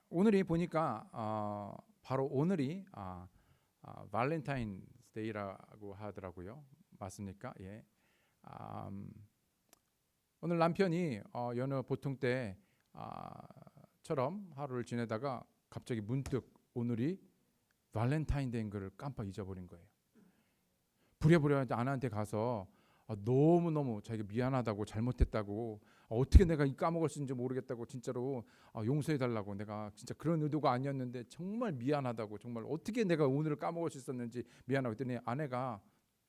오늘이 보니까 바로 오늘이 발렌타인데이라고 하더라고요. 맞습니까? 예. 오늘 남편이 여느 보통 때처럼 하루를 지내다가 갑자기 문득 오늘이 발렌타인데이인 걸 깜빡 잊어버린 거예요. 부랴부랴 아내한테 가서 너무너무 자기가 미안하다고 잘못했다고 어떻게 내가 까먹을 수 있는지 모르겠다고 진짜로 용서해달라고 내가 진짜 그런 의도가 아니었는데 정말 미안하다고 정말 어떻게 내가 오늘을 까먹을 수 있었는지 미안하고 했더니 아내가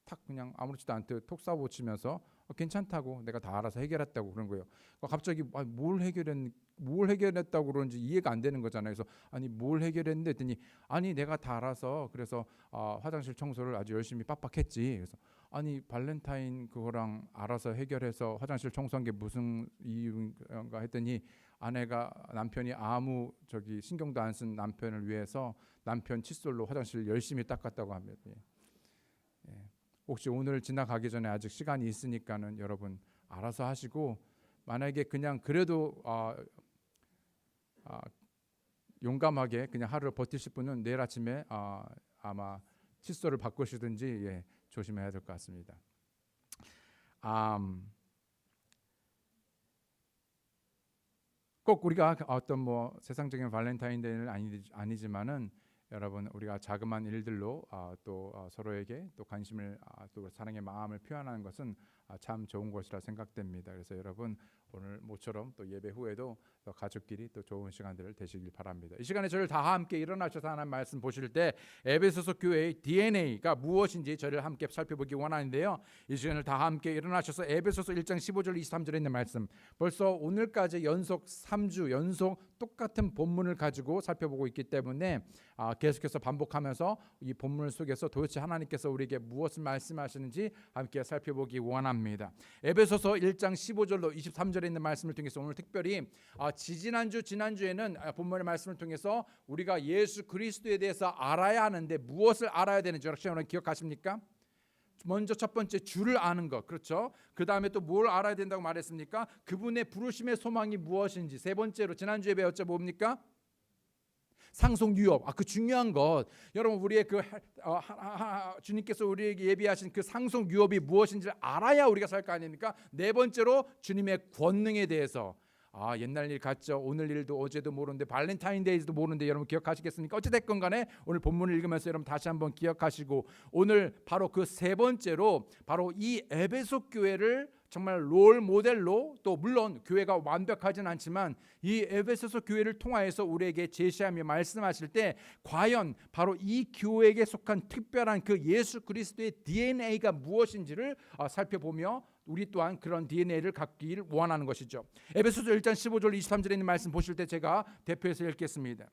탁 그냥 아무렇지도 않듯 톡 쏴붙이면서 괜찮다고 내가 다 알아서 해결했다고 그런 거예요. 갑자기 뭘 해결했다고 그러는지 이해가 안 되는 거잖아요. 그래서 아니 뭘 해결했는데 했더니 아니 내가 다 알아서 그래서 화장실 청소를 아주 열심히 빡빡했지. 그래서 아니 발렌타인 그거랑 알아서 해결해서 화장실 청소한 게 무슨 이유인가 했더니 아내가 남편이 아무 신경도 안 쓴 남편을 위해서 남편 칫솔로 화장실 열심히 닦았다고 합니다. 예. 혹시 오늘 지나가기 전에 아직 시간이 있으니까는 여러분 알아서 하시고 만약에 그냥 그래도 용감하게 그냥 하루를 버티실 분은 내일 아침에 아마 칫솔을 바꾸시든지 조심해야 될 것 같습니다. 꼭 우리가 어떤 세상적인 발렌타인데이는 아니지만은 여러분 우리가 자그마한 일들로 또 서로에게 또 관심을 또 사랑의 마음을 표현하는 것은 참 좋은 것이라 생각됩니다. 그래서 여러분 오늘 모처럼 또 예배 후에도 또 가족끼리 또 좋은 시간들을 되시길 바랍니다. 이 시간에 저를 다 함께 일어나셔서 하나님 말씀 보실 때 에베소서 교회의 DNA가 무엇인지 저를 함께 살펴보기 원하는데요. 이 시간을 다 함께 일어나셔서 에베소서 1장 15절 23절에 있는 말씀 벌써 오늘까지 연속 3주 연속 똑같은 본문을 가지고 살펴보고 있기 때문에 계속해서 반복하면서 이 본문 속에서 도대체 하나님께서 우리에게 무엇을 말씀하시는지 함께 살펴보기 원합니다. 에베소서 1장 15절로 23절에 있는 말씀을 통해서 오늘 특별히 지난주에는 본문의 말씀을 통해서 우리가 예수 그리스도에 대해서 알아야 하는데 무엇을 알아야 되는지 여러분 기억하십니까? 먼저 첫 번째 주를 아는 것, 그렇죠? 그 다음에 또 뭘 알아야 된다고 말했습니까? 그분의 부르심의 소망이 무엇인지. 세 번째로 지난주에 배웠죠, 뭡니까? 상속 유업. 그 중요한 것. 여러분 우리의 주님께서 우리에게 예비하신 그 상속 유업이 무엇인지를 알아야 우리가 살 거 아닙니까? 네 번째로 주님의 권능에 대해서. 옛날 일 같죠. 오늘 일도 어제도 모르는데 발렌타인데이도 모르는데 여러분 기억하시겠습니까? 어찌됐건 간에 오늘 본문을 읽으면서 여러분 다시 한번 기억하시고 오늘 바로 그 세 번째로 바로 이 에베소 교회를 정말 롤 모델로 또 물론 교회가 완벽하진 않지만 이 에베소서 교회를 통하여서 우리에게 제시하며 말씀하실 때 과연 바로 이 교회에게 속한 특별한 그 예수 그리스도의 DNA가 무엇인지를 살펴보며 우리 또한 그런 DNA를 갖기를 원하는 것이죠. 에베소서 1장 15절 23절에 있는 말씀 보실 때 제가 대표해서 읽겠습니다.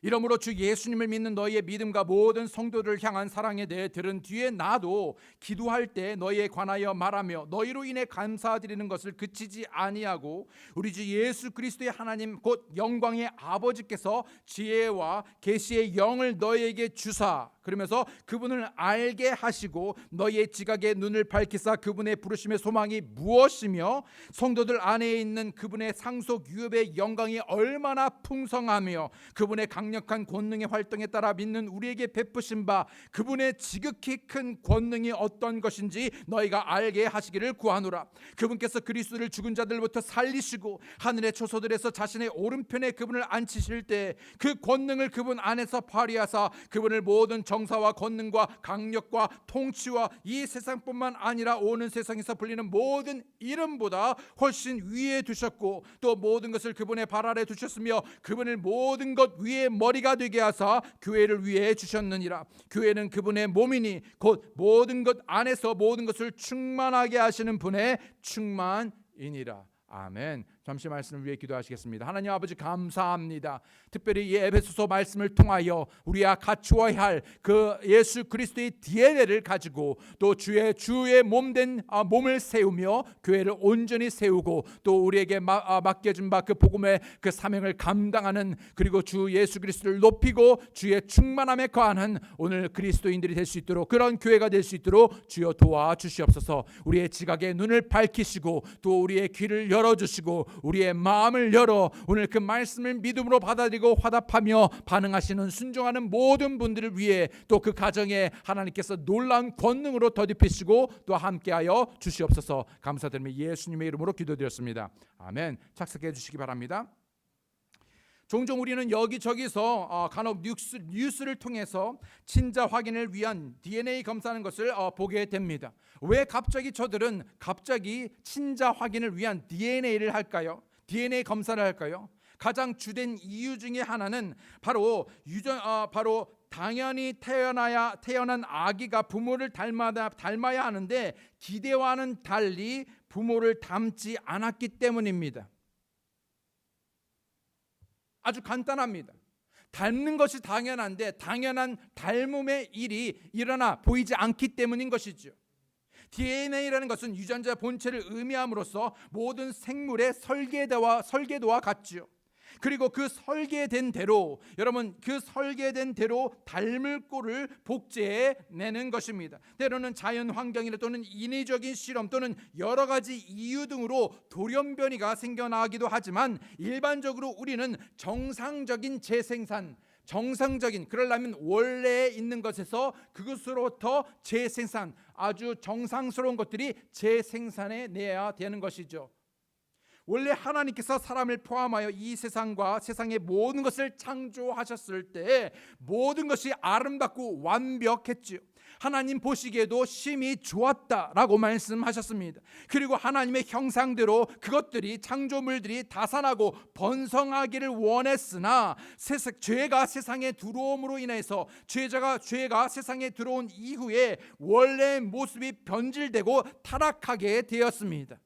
이러므로 주 예수님을 믿는 너희의 믿음과 모든 성도들을 향한 사랑에 대해 들은 뒤에 나도 기도할 때 너희에 관하여 말하며 너희로 인해 감사드리는 것을 그치지 아니하고 우리 주 예수 그리스도의 하나님 곧 영광의 아버지께서 지혜와 계시의 영을 너희에게 주사 그러면서 그분을 알게 하시고 너희의 지각의 눈을 밝히사 그분의 부르심의 소망이 무엇이며 성도들 안에 있는 그분의 상속 유업의 영광이 얼마나 풍성하며 그분의 강력한 권능의 활동에 따라 믿는 우리에게 베푸신 바 그분의 지극히 큰 권능이 어떤 것인지 너희가 알게 하시기를 구하노라. 그분께서 그리스도를 죽은 자들부터 살리시고 하늘의 초소들에서 자신의 오른편에 그분을 앉히실 때 그 권능을 그분 안에서 발휘하사 그분을 모든 정사와 권능과 강력과 통치와 이 세상뿐만 아니라 오는 세상에서 불리는 모든 이름보다 훨씬 위에 두셨고 또 모든 것을 그분의 발 아래 두셨으며 그분을 모든 것 위에 머리가 되게 하사 교회를 위해 주셨느니라. 교회는 그분의 몸이니 곧 모든 것 안에서 모든 것을 충만하게 하시는 분의 충만이니라. 아멘. 잠시 말씀을 위해 기도하시겠습니다. 하나님 아버지 감사합니다. 특별히 이 에베소서 말씀을 통하여 우리가 갖추어야 할 그 예수 그리스도의 DNA를 가지고 또 주의 몸된 몸을 세우며 교회를 온전히 세우고 또 우리에게 맡겨준 바 그 복음의 그 사명을 감당하는 그리고 주 예수 그리스도를 높이고 주의 충만함에 거하는 오늘 그리스도인들이 될 수 있도록 그런 교회가 될 수 있도록 주여 도와주시옵소서. 우리의 지각의 눈을 밝히시고 또 우리의 귀를 열어주시고 우리의 마음을 열어 오늘 그 말씀을 믿음으로 받아들이고 화답하며 반응하시는 순종하는 모든 분들을 위해 또 그 가정에 하나님께서 놀라운 권능으로 더딥히시고 또 함께하여 주시옵소서. 감사드리며 예수님의 이름으로 기도드렸습니다. 아멘. 착석해 주시기 바랍니다. 종종 우리는 여기저기서 간혹 뉴스를 통해서 친자 확인을 위한 DNA 검사하는 것을 보게 됩니다. 왜 갑자기 저들은 친자 확인을 위한 DNA를 할까요? DNA 검사를 할까요? 가장 주된 이유 중에 하나는 바로 당연히 태어난 아기가 부모를 닮아야 하는데 기대와는 달리 부모를 닮지 않았기 때문입니다. 아주 간단합니다. 닮는 것이 당연한데 당연한 닮음의 일이 일어나 보이지 않기 때문인 것이죠. DNA라는 것은 유전자 본체를 의미함으로써 모든 생물의 설계도와 같죠. 그리고 그 설계된 대로 닮을 꼴을 복제해 내는 것입니다. 때로는 자연 환경이나 또는 인위적인 실험 또는 여러 가지 이유 등으로 돌연변이가 생겨나기도 하지만 일반적으로 우리는 정상적인 재생산, 그러려면 원래 있는 것에서 그것으로부터 재생산, 아주 정상스러운 것들이 재생산해 내야 되는 것이죠. 원래 하나님께서 사람을 포함하여 이 세상과 세상의 모든 것을 창조하셨을 때 모든 것이 아름답고 완벽했지요. 하나님 보시기에도 심히 좋았다라고 말씀하셨습니다. 그리고 하나님의 형상대로 그것들이 창조물들이 다산하고 번성하기를 원했으나 죄가 세상에 들어옴으로 인해서 죄가 세상에 들어온 이후에 원래의 모습이 변질되고 타락하게 되었습니다.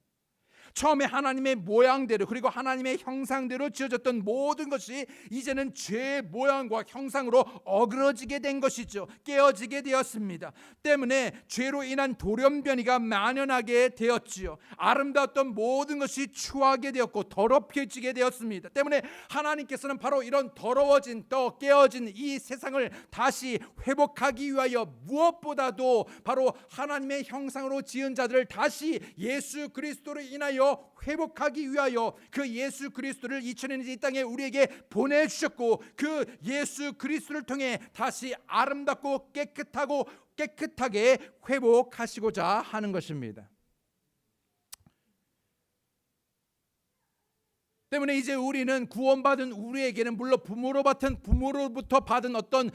처음에 하나님의 모양대로 그리고 하나님의 형상대로 지어졌던 모든 것이 이제는 죄의 모양과 형상으로 어그러지게 된 것이죠. 깨어지게 되었습니다. 때문에 죄로 인한 돌연변이가 만연하게 되었지요. 아름다웠던 모든 것이 추하게 되었고 더럽혀지게 되었습니다. 때문에 하나님께서는 바로 이런 더러워진 또 깨어진 이 세상을 다시 회복하기 위하여 무엇보다도 바로 하나님의 형상으로 지은 자들을 다시 예수 그리스도로 인하여 회복하기 위하여 그 예수 그리스도를 2000년째 이 땅에 우리에게 보내주셨고 그 예수 그리스도를 통해 다시 아름답고 깨끗하게 회복하시고자 하는 것입니다. 때문에 이제 우리는 구원받은 우리에게는 물론 부모로부터 받은 어떤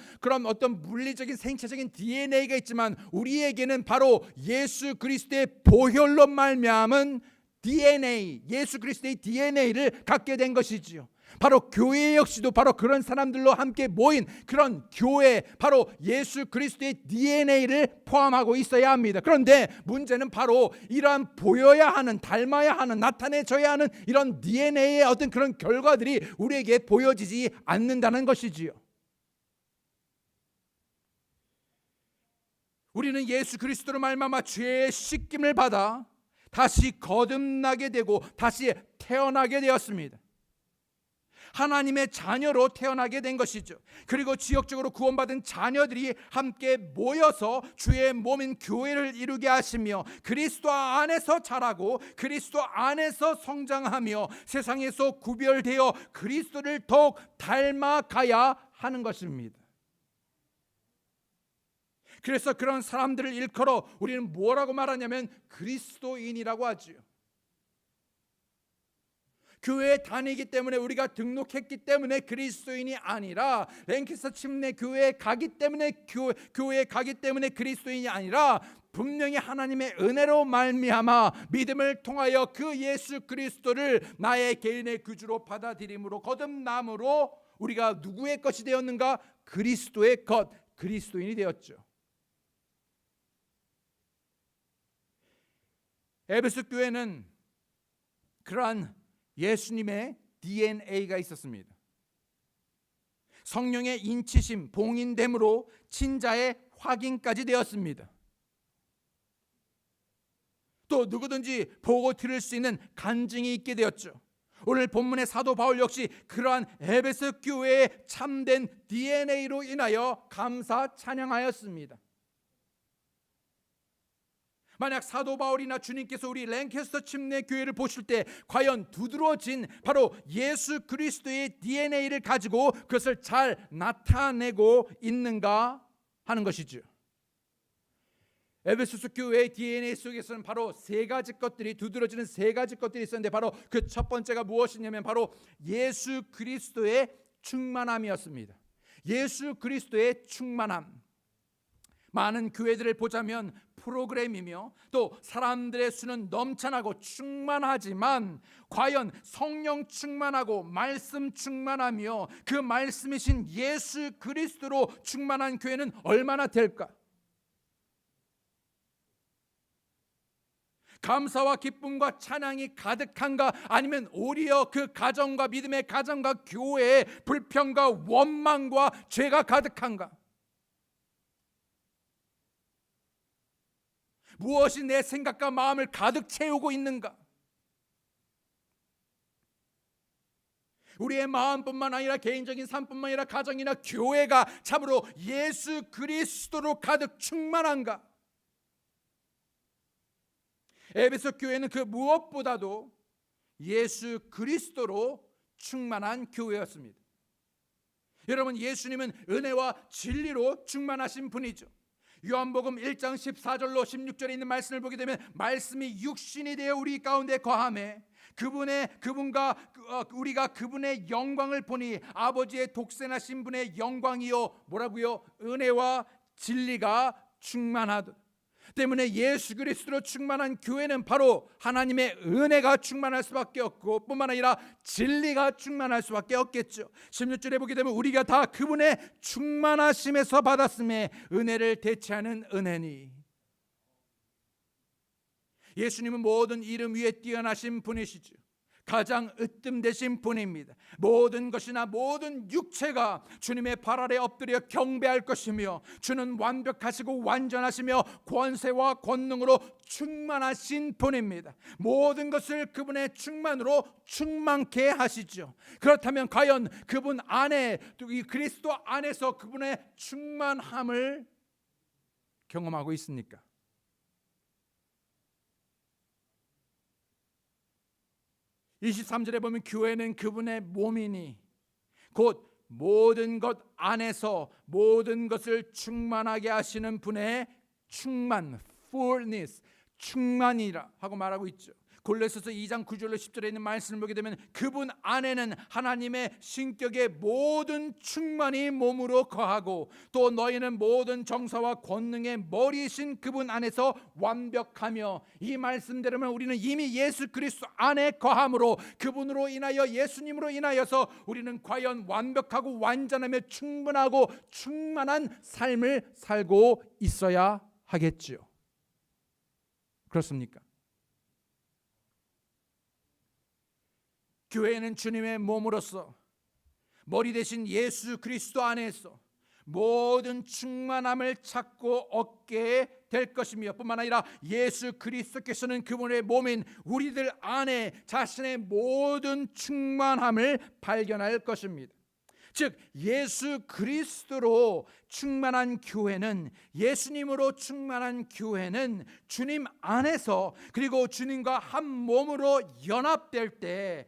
물리적인 생체적인 DNA가 있지만 우리에게는 바로 예수 그리스도의 보혈로 말미암은 DNA, 예수 그리스도의 DNA를 갖게 된 것이지요. 바로 교회 역시도 바로 그런 사람들로 함께 모인 그런 교회, 바로 예수 그리스도의 DNA를 포함하고 있어야 합니다. 그런데 문제는 바로 이러한 보여야 하는, 닮아야 하는, 나타내줘야 하는 이런 DNA의 어떤 그런 결과들이 우리에게 보여지지 않는다는 것이지요. 우리는 예수 그리스도로 말미암아 죄의 씻김을 받아 다시 거듭나게 되고 다시 태어나게 되었습니다. 하나님의 자녀로 태어나게 된 것이죠. 그리고 지역적으로 구원받은 자녀들이 함께 모여서 주의 몸인 교회를 이루게 하시며 그리스도 안에서 자라고 그리스도 안에서 성장하며 세상에서 구별되어 그리스도를 더욱 닮아가야 하는 것입니다. 그래서 그런 사람들을 일컬어 우리는 뭐라고 말하냐면 그리스도인이라고 하지요. 교회에 다니기 때문에 우리가 등록했기 때문에 그리스도인이 아니라 랭캐스터 침례 교회에 가기 때문에 교회에 가기 때문에 그리스도인이 아니라 분명히 하나님의 은혜로 말미암아 믿음을 통하여 그 예수 그리스도를 나의 개인의 구주로 받아들임으로 거듭남으로 우리가 누구의 것이 되었는가? 그리스도의 것, 그리스도인이 되었죠. 에베소 교회는 그러한 예수님의 DNA가 있었습니다. 성령의 인치심, 봉인됨으로 친자의 확인까지 되었습니다. 또 누구든지 보고 들을 수 있는 간증이 있게 되었죠. 오늘 본문의 사도 바울 역시 그러한 에베소 교회의 참된 DNA로 인하여 감사 찬양하였습니다. 만약 사도 바울이나 주님께서 우리 랭캐스터 침례 교회를 보실 때 과연 두드러진 바로 예수 그리스도의 DNA를 가지고 그것을 잘 나타내고 있는가 하는 것이죠. 에베소서 교회의 DNA 속에서는 바로 세 가지 것들이, 두드러지는 세 가지 것들이 있었는데 바로 그 첫 번째가 무엇이냐면 바로 예수 그리스도의 충만함이었습니다. 예수 그리스도의 충만함. 많은 교회들을 보자면 프로그램이며 또 사람들의 수는 넘쳐나고 충만하지만 과연 성령 충만하고 말씀 충만하며 그 말씀이신 예수 그리스도로 충만한 교회는 얼마나 될까? 감사와 기쁨과 찬양이 가득한가? 아니면 오히려 그 가정과 믿음의 가정과 교회에 불평과 원망과 죄가 가득한가? 무엇이 내 생각과 마음을 가득 채우고 있는가? 우리의 마음뿐만 아니라 개인적인 삶뿐만 아니라 가정이나 교회가 참으로 예수 그리스도로 가득 충만한가? 에베소 교회는 그 무엇보다도 예수 그리스도로 충만한 교회였습니다. 여러분, 예수님은 은혜와 진리로 충만하신 분이죠. 요한복음 1장 14절로 16절에 있는 말씀을 보게 되면 말씀이 육신이 되어 우리 가운데 거하매 그분과 우리가 그분의 영광을 보니 아버지의 독생하신 분의 영광이요 뭐라고요? 은혜와 진리가 충만하듯. 때문에 예수 그리스도로 충만한 교회는 바로 하나님의 은혜가 충만할 수밖에 없고 뿐만 아니라 진리가 충만할 수밖에 없겠죠. 16절에 보게 되면 우리가 다 그분의 충만하심에서 받았음에 은혜를 대체하는 은혜니. 예수님은 모든 이름 위에 뛰어나신 분이시죠. 가장 으뜸되신 분입니다. 모든 것이나 모든 육체가 주님의 발 아래 엎드려 경배할 것이며 주는 완벽하시고 완전하시며 권세와 권능으로 충만하신 분입니다. 모든 것을 그분의 충만으로 충만케 하시죠. 그렇다면 과연 그분 안에, 이 그리스도 안에서 그분의 충만함을 경험하고 있습니까? 23절에 보면 교회는 그분의 몸이니 곧 모든 것 안에서 모든 것을 충만하게 하시는 분의 충만, fullness, 충만이라 하고 말하고 있죠. 골로새서 2장 9절로 10절에 있는 말씀을 보게 되면 그분 안에는 하나님의 신격의 모든 충만이 몸으로 거하고 또 너희는 모든 정사와 권능의 머리이신 그분 안에서 완벽하며, 이 말씀대로면 우리는 이미 예수 그리스도 안에 거함으로 그분으로 인하여 예수님으로 인하여서 우리는 과연 완벽하고 완전하며 충분하고 충만한 삶을 살고 있어야 하겠지요. 그렇습니까? 교회는 주님의 몸으로서 머리 대신 예수 그리스도 안에서 모든 충만함을 찾고 얻게 될 것이며 뿐만 아니라 예수 그리스도께서는 그분의 몸인 우리들 안에 자신의 모든 충만함을 발견할 것입니다. 즉 예수 그리스도로 충만한 교회는, 예수님으로 충만한 교회는 주님 안에서 그리고 주님과 한 몸으로 연합할 때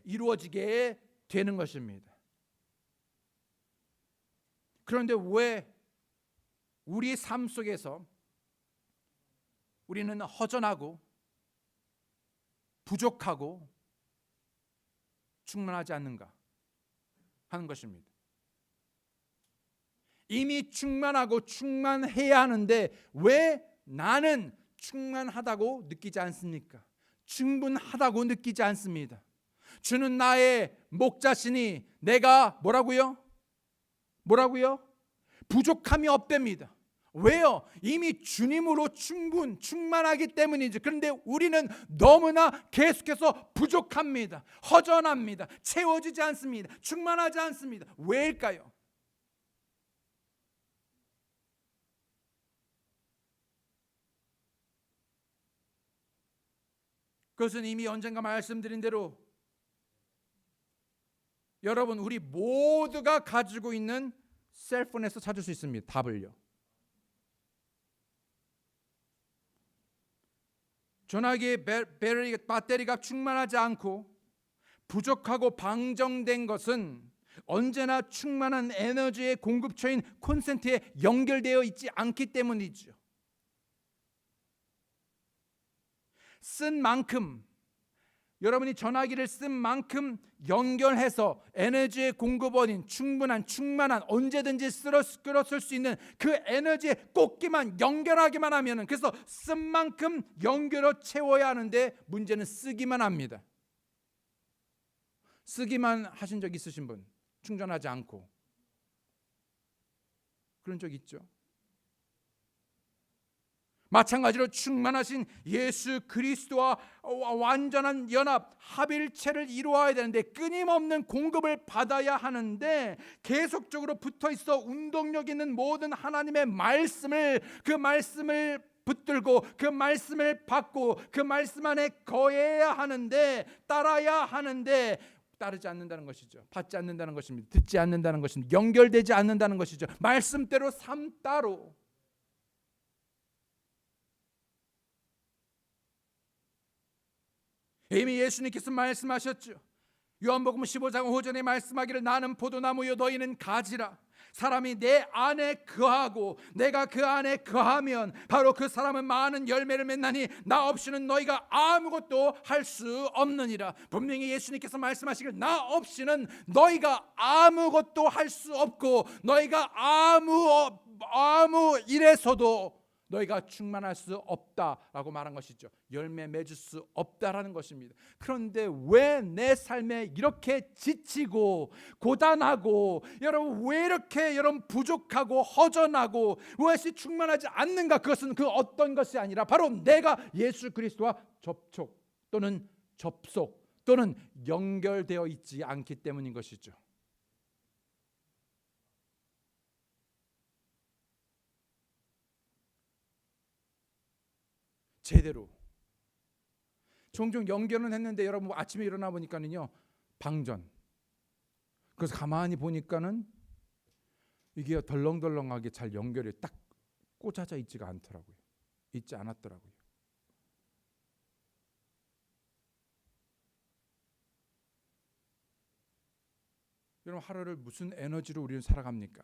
이루어지게 되는 것입니다. 그런데 왜 우리 삶 속에서 우리는 허전하고 부족하고 충만하지 않는가 하는 것입니다. 이미 충만하고 충만해야 하는데 왜 나는 충만하다고 느끼지 않습니까? 충분하다고 느끼지 않습니다. 주는 나의 목자시니 내가 뭐라고요? 부족함이 없답니다. 왜요? 이미 주님으로 충만하기 때문이지. 그런데 우리는 너무나 계속해서 부족합니다. 허전합니다. 채워지지 않습니다. 충만하지 않습니다. 왜일까요? 그것은 이미 언젠가 말씀드린 대로 여러분, 우리 모두가 가지고 있는 셀폰에서 찾을 수 있습니다. 답을요. 전화기의 배터리가 충만하지 않고 부족하고 방정된 것은 언제나 충만한 에너지의 공급처인 콘센트에 연결되어 있지 않기 때문이죠. 쓴 만큼, 여러분이 전화기를 쓴 만큼 연결해서 에너지의 공급원인 충만한 언제든지 끌었을 수 있는 그 에너지에 꽂기만 연결하기만 하면은, 그래서 쓴 만큼 연결을 채워야 하는데 문제는 쓰기만 합니다. 쓰기만 하신 적 있으신 분? 충전하지 않고 그런 적 있죠. 마찬가지로 충만하신 예수 그리스도와 완전한 연합, 합일체를 이루어야 되는데 끊임없는 공급을 받아야 하는데 계속적으로 붙어있어 운동력 있는 모든 하나님의 말씀을, 그 말씀을 붙들고 그 말씀을 받고 그 말씀 안에 거해야 하는데, 따라야 하는데 따르지 않는다는 것이죠. 받지 않는다는 것입니다. 듣지 않는다는 것입니다. 연결되지 않는다는 것이죠. 말씀대로 삶 따로. 이미 예수님께서 말씀하셨죠. 요한복음 15장 5절에 말씀하기를 나는 포도나무요 너희는 가지라. 사람이 내 안에 거하고 내가 그 안에 거하면 바로 그 사람은 많은 열매를 맺나니 나 없이는 너희가 아무것도 할 수 없느니라. 분명히 예수님께서 말씀하시길 나 없이는 너희가 아무것도 할 수 없고 너희가 아무 일에서도 너희가 충만할 수 없다라고 말한 것이죠. 열매 맺을 수 없다라는 것입니다. 그런데 왜 내 삶에 이렇게 지치고 고단하고 여러분 왜 이렇게 여러분 부족하고 허전하고 왜 충만하지 않는가? 그것은 그 어떤 것이 아니라 바로 내가 예수 그리스도와 접촉 또는 접속 또는 연결되어 있지 않기 때문인 것이죠. 제대로 종종 연결은 했는데 여러분 아침에 일어나 보니까는요 방전. 그래서 가만히 보니까는 이게 덜렁덜렁하게 잘 연결이 딱 꽂아져 있지가 않더라고요. 있지 않았더라고요. 여러분 하루를 무슨 에너지로 우리는 살아갑니까?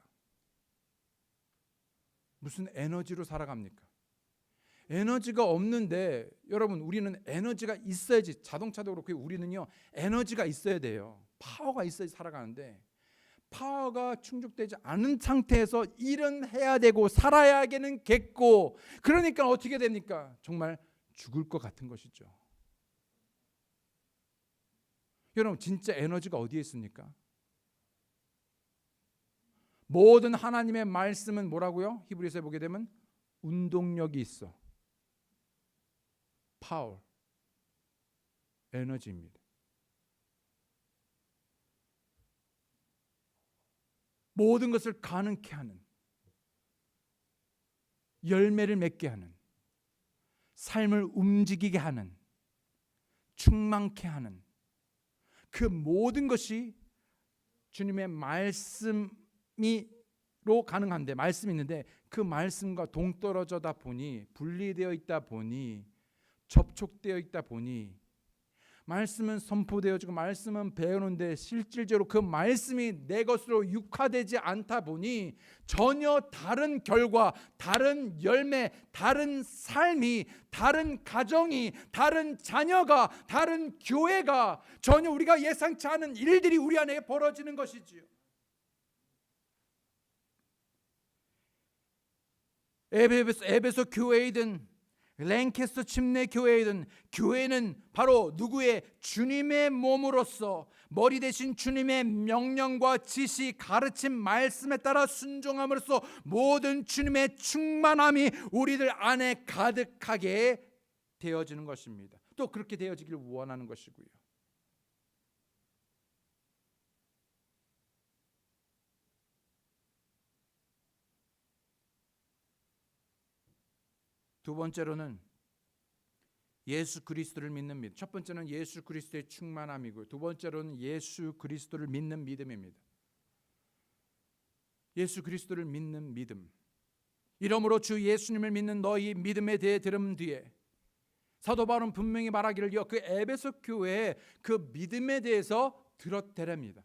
무슨 에너지로 살아갑니까? 에너지가 없는데 여러분 우리는 에너지가 있어야지. 자동차도 그렇고 우리는요 에너지가 있어야 돼요. 파워가 있어야지 살아가는데 파워가 충족되지 않은 상태에서 일은 해야 되고 살아야겠는 겠고 그러니까 어떻게 됩니까? 정말 죽을 것 같은 것이죠. 여러분 진짜 에너지가 어디에 있습니까? 모든 하나님의 말씀은 뭐라고요? 히브리서에 보게 되면 운동력이 있어. 파워, 에너지입니다. 모든 것을 가능케 하는, 열매를 맺게 하는, 삶을 움직이게 하는, 충만케 하는 그 모든 것이 주님의 말씀으로 가능한데, 말씀이 있는데 그 말씀과 동떨어져다 보니, 분리되어 있다 보니, 접촉되어 있다 보니 말씀은 선포되어지고 말씀은 배우는데 실질적으로 그 말씀이 내 것으로 육화되지 않다 보니 전혀 다른 결과, 다른 열매, 다른 삶이, 다른 가정이, 다른 자녀가, 다른 교회가, 전혀 우리가 예상치 않은 일들이 우리 안에 벌어지는 것이지요. 에베소 교회이든 랭캐스터 침례 교회이든 교회는 바로 누구의? 주님의 몸으로서 머리 대신 주님의 명령과 지시, 가르침, 말씀에 따라 순종함으로써 모든 주님의 충만함이 우리들 안에 가득하게 되어지는 것입니다. 또 그렇게 되어지길 원하는 것이고요. 두 번째로는 예수 그리스도를 믿는 믿음. 첫 번째는 예수 그리스도의 충만함이고 두 번째로는 예수 그리스도를 믿는 믿음입니다. 예수 그리스도를 믿는 믿음. 이러므로 주 예수님을 믿는 너희 믿음에 대해 들은 뒤에 사도 바울은 분명히 말하기를요, 그 에베소 교회의 그 믿음에 대해서 들었대랍니다.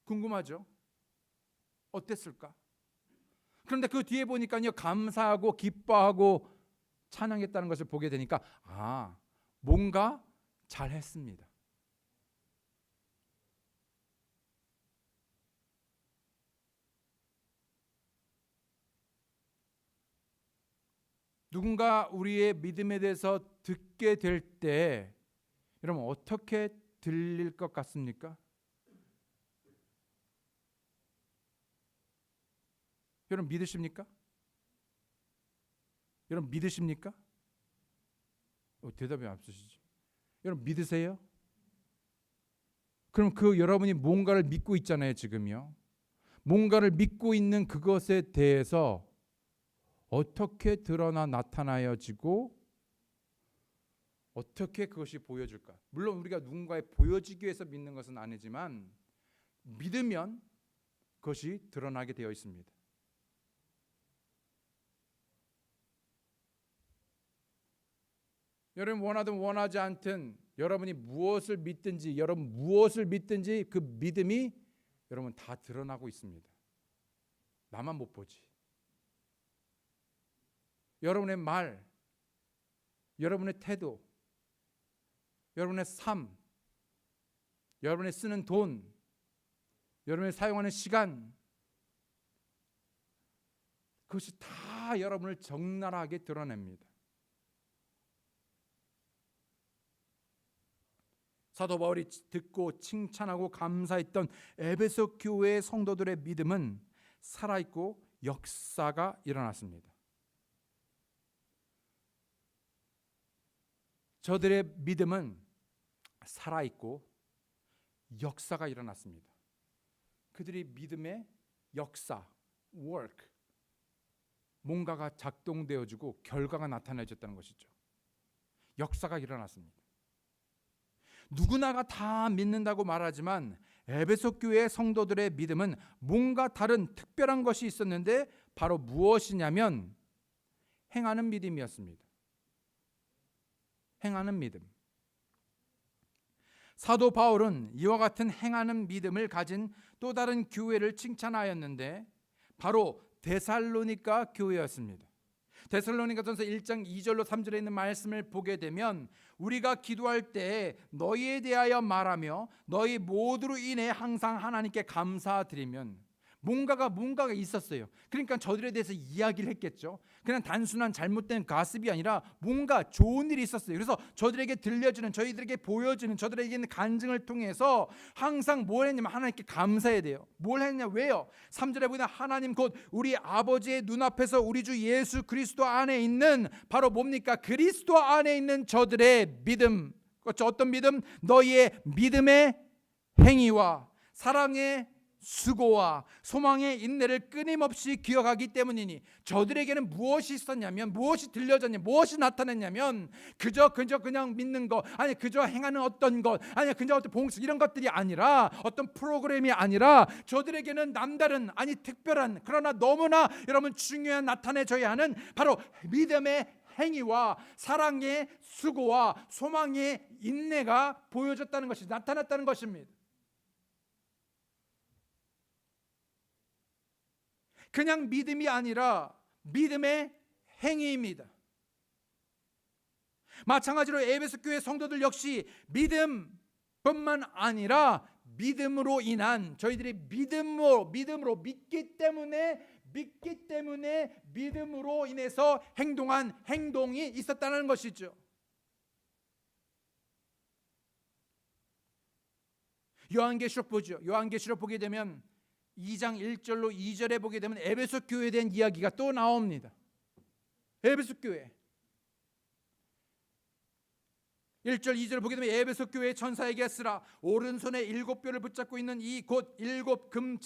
궁금하죠? 어땠을까? 그런데 그 뒤에 보니까요, 감사하고 기뻐하고 찬양했다는 것을 보게 되니까 뭔가 잘했습니다. 누군가 우리의 믿음에 대해서 듣게 될 때 여러분 어떻게 들릴 것 같습니까? 여러분 믿으십니까? 여러분 믿으십니까? 대답이 없으시죠? 여러분 믿으세요? 그럼 그 여러분이 뭔가를 믿고 있잖아요, 지금요. 뭔가를 믿고 있는 그것에 대해서 어떻게 드러나 나타나여지고 어떻게 그것이 보여줄까? 물론 우리가 누군가에 보여지기 위해서 믿는 것은 아니지만 믿으면 그것이 드러나게 되어 있습니다. 여러분 원하든 원하지 않든 여러분이 무엇을 믿든지 그 믿음이 여러분 다 드러나고 있습니다. 나만 못 보지. 여러분의 말, 여러분의 태도, 여러분의 삶, 여러분의 쓰는 돈, 여러분의 사용하는 시간, 그것이 다 여러분을 적나라하게 드러냅니다. 사도 바울이 듣고 칭찬하고 감사했던 에베소 교회의 성도들의 믿음은 살아있고 역사가 일어났습니다. 저들의 믿음은 살아있고 역사가 일어났습니다. 그들이 믿음의 역사, work, 뭔가가 작동되어지고 결과가 나타나졌다는 것이죠. 역사가 일어났습니다. 누구나가 다 믿는다고 말하지만 에베소 교회 성도들의 믿음은 뭔가 다른 특별한 것이 있었는데 바로 무엇이냐면 행하는 믿음이었습니다. 행하는 믿음. 사도 바울은 이와 같은 행하는 믿음을 가진 또 다른 교회를 칭찬하였는데 바로 데살로니가 교회였습니다. 데살로니가전서 1장 2절로 3절에 있는 말씀을 보게 되면 우리가 기도할 때 너희에 대하여 말하며 너희 모두로 인해 항상 하나님께 감사드리면 뭔가가 있었어요. 그러니까 저들에 대해서 이야기를 했겠죠. 그냥 단순한 잘못된 가십이 아니라 뭔가 좋은 일이 있었어요. 그래서 저들에게 들려주는, 저희들에게 보여주는, 저들에게 있는 간증을 통해서 항상 뭘 했냐면 하나님께 감사해야 돼요. 뭘 했냐? 왜요? 3절에 보면 하나님 곧 우리 아버지의 눈앞에서 우리 주 예수 그리스도 안에 있는 바로 뭡니까? 그리스도 안에 있는 저들의 믿음. 그렇죠? 어떤 믿음? 너희의 믿음의 행위와 사랑의 수고와 소망의 인내를 끊임없이 기억하기 때문이니 저들에게는 무엇이 있었냐면, 무엇이 들려졌냐면, 무엇이 나타났냐면 그저 그냥 믿는 것, 아니 그저 행하는 어떤 것, 아니 그저 어떤 봉사 이런 것들이 아니라, 어떤 프로그램이 아니라 저들에게는 남다른, 아니 특별한, 그러나 너무나 여러분 중요한 나타내줘야 하는 바로 믿음의 행위와 사랑의 수고와 소망의 인내가 보여졌다는 것이 나타났다는 것입니다. 그냥 믿음이 아니라 믿음의 행위입니다. 마찬가지로 에베소 교회 성도들 역시 믿음뿐만 아니라 믿음으로 인한, 저희들이 믿음으로 믿기 때문에 믿음으로 인해서 행동한 행동이 있었다는 것이죠. 요한계시록 보죠. 요한계시록 보게 되면 2장 1절로 2절에 보게 되면 에베소 교회에 대한 이야기가 또 나옵니다. 에베소 교회 1절 2절을 보게 되면 에베소 교회 천사에게 쓰라. 오른손에 7뼈를 붙잡고 있는 이 곧 7 금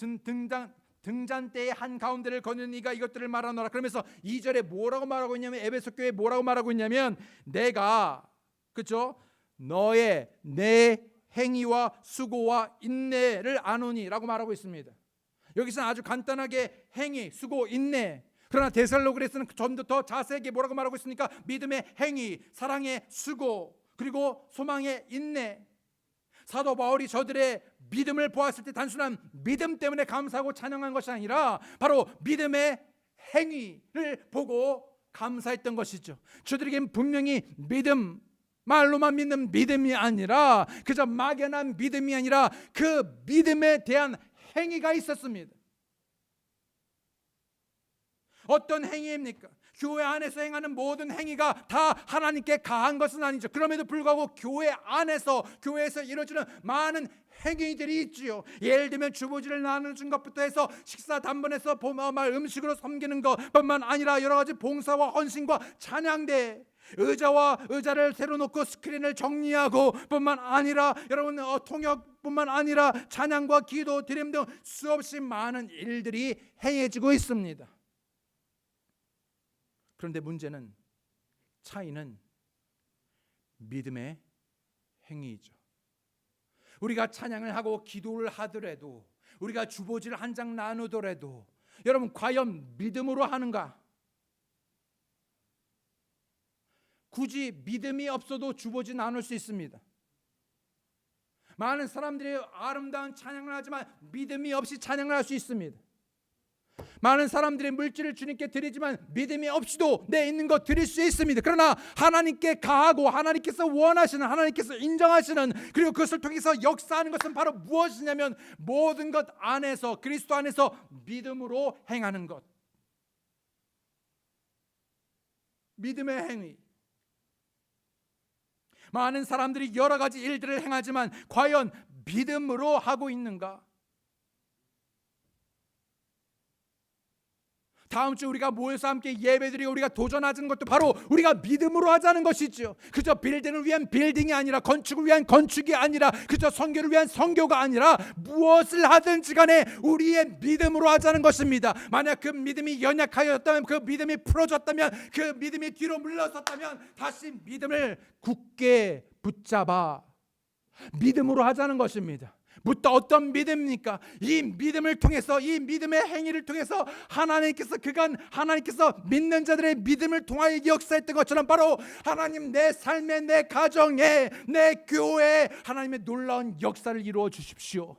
등잔대의 한 가운데를 거는 이가 이것들을 말하노라. 그러면서 2절에 뭐라고 말하고 있냐면, 에베소 교회 뭐라고 말하고 있냐면 내가, 그렇죠? 내 행위와 수고와 인내를 아노니라고 말하고 있습니다. 여기서는 아주 간단하게 행위, 수고, 인내, 그러나 데살로니가서는 좀 더 자세하게 뭐라고 말하고 있습니까? 믿음의 행위, 사랑의 수고, 그리고 소망의 인내. 사도 바울이 저들의 믿음을 보았을 때 단순한 믿음 때문에 감사하고 찬양한 것이 아니라 바로 믿음의 행위를 보고 감사했던 것이죠. 저들에게는 분명히 믿음, 말로만 믿는 믿음이 아니라 그저 막연한 믿음이 아니라 그 믿음에 대한 행위가 있었습니다. 어떤 행위입니까? 교회 안에서 행하는 모든 행위가 다 하나님께 가한 것은 아니죠. 그럼에도 불구하고 교회 안에서, 교회에서 이루어지는 많은 행위들이 있지요. 예를 들면 주보지를 나눠준 것부터 해서 식사 단번에서 음식으로 섬기는 것뿐만 아니라 여러 가지 봉사와 헌신과 찬양대, 의자를 새로 놓고 스크린을 정리하고 뿐만 아니라 여러분 통역뿐만 아니라 찬양과 기도, 드림 등 수없이 많은 일들이 행해지고 있습니다. 그런데 문제는, 차이는 믿음의 행위이죠. 우리가 찬양을 하고 기도를 하더라도, 우리가 주보지를 한 장 나누더라도 여러분 과연 믿음으로 하는가? 굳이 믿음이 없어도 주보지 나눌 수 있습니다. 많은 사람들이 아름다운 찬양을 하지만 믿음이 없이 찬양을 할 수 있습니다. 많은 사람들이 물질을 주님께 드리지만 믿음이 없이도 내 있는 것 드릴 수 있습니다. 그러나 하나님께 가하고 하나님께서 원하시는, 하나님께서 인정하시는, 그리고 그것을 통해서 역사하는 것은 바로 무엇이냐면 모든 것 안에서, 그리스도 안에서 믿음으로 행하는 것. 믿음의 행위. 많은 사람들이 여러 가지 일들을 행하지만 과연 믿음으로 하고 있는가? 다음 주 우리가 모여서 함께 예배드리고 우리가 도전하자는 것도 바로 우리가 믿음으로 하자는 것이죠. 그저 빌딩을 위한 빌딩이 아니라, 건축을 위한 건축이 아니라, 그저 선교를 위한 선교가 아니라 무엇을 하든지 간에 우리의 믿음으로 하자는 것입니다. 만약 그 믿음이 연약하였다면, 그 믿음이 풀어졌다면, 그 믿음이 뒤로 물러섰다면 다시 믿음을 굳게 붙잡아 믿음으로 하자는 것입니다. 부터 어떤 믿음입니까? 이 믿음을 통해서, 이 믿음의 행위를 통해서 하나님께서 믿는 자들의 믿음을 통하여 역사했던 것처럼 바로 하나님 내 삶에, 내 가정에, 내 교회에 하나님의 놀라운 역사를 이루어 주십시오.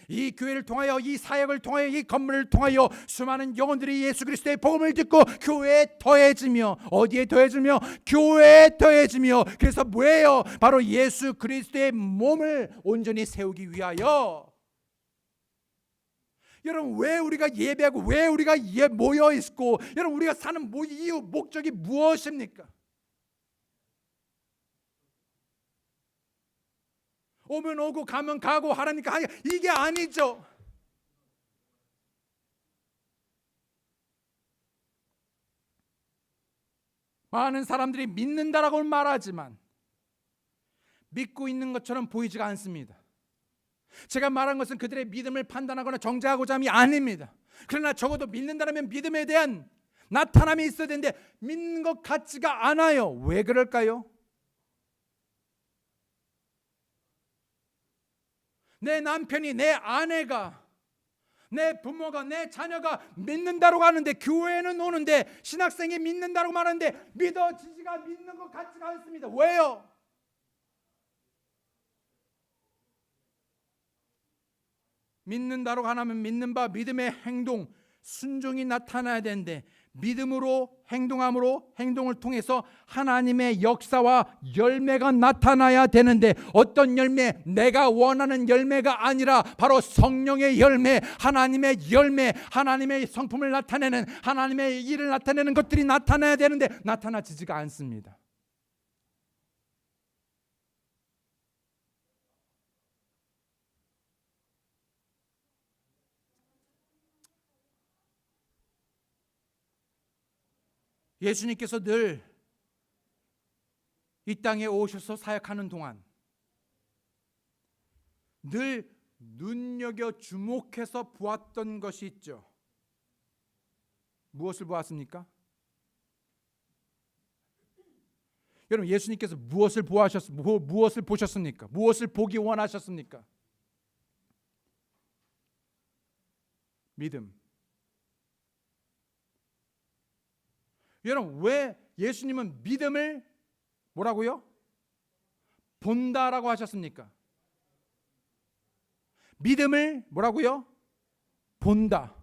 이 교회를 통하여, 이 사역을 통하여, 이 건물을 통하여 수많은 영혼들이 예수 그리스도의 복음을 듣고 교회에 더해지며, 어디에 더해지며? 교회에 더해지며. 그래서 뭐예요? 바로 예수 그리스도의 몸을 온전히 세우기 위하여. 여러분, 왜 우리가 예배하고 왜 우리가 모여 있고, 여러분 우리가 사는 이유, 목적이 무엇입니까? 오면 오고 가면 가고 하라니까 이게 아니죠. 많은 사람들이 믿는다라고 말하지만 믿고 있는 것처럼 보이지가 않습니다. 제가 말한 것은 그들의 믿음을 판단하거나 정죄하고자 함이 아닙니다. 그러나 적어도 믿는다라면 믿음에 대한 나타남이 있어야 되는데 믿는 것 같지가 않아요. 왜 그럴까요? 내 남편이, 내 아내가, 내 부모가, 내 자녀가 믿는다고 하는데, 교회는 오는데, 신학생이 믿는다고 말하는데 믿어지지가, 믿는 것 같지가 않습니다. 왜요? 믿는다고 하면 믿는 바 믿음의 행동, 순종이 나타나야 되는데 믿음으로 행동함으로, 행동을 통해서 하나님의 역사와 열매가 나타나야 되는데, 어떤 열매? 내가 원하는 열매가 아니라 바로 성령의 열매, 하나님의 열매, 하나님의 성품을 나타내는, 하나님의 일을 나타내는 것들이 나타나야 되는데 나타나지가 않습니다. 예수님께서 늘 이 땅에 오셔서 사역하는 동안 늘 눈여겨 주목해서 보았던 것이 있죠. 무엇을 보았습니까? 여러분, 예수님께서 무엇을 보셨습니까? 무엇을 보기 원하셨습니까? 믿음. 여러분, 왜 예수님은 믿음을 뭐라고요? 본다라고 하셨습니까? 믿음을 뭐라고요? 본다.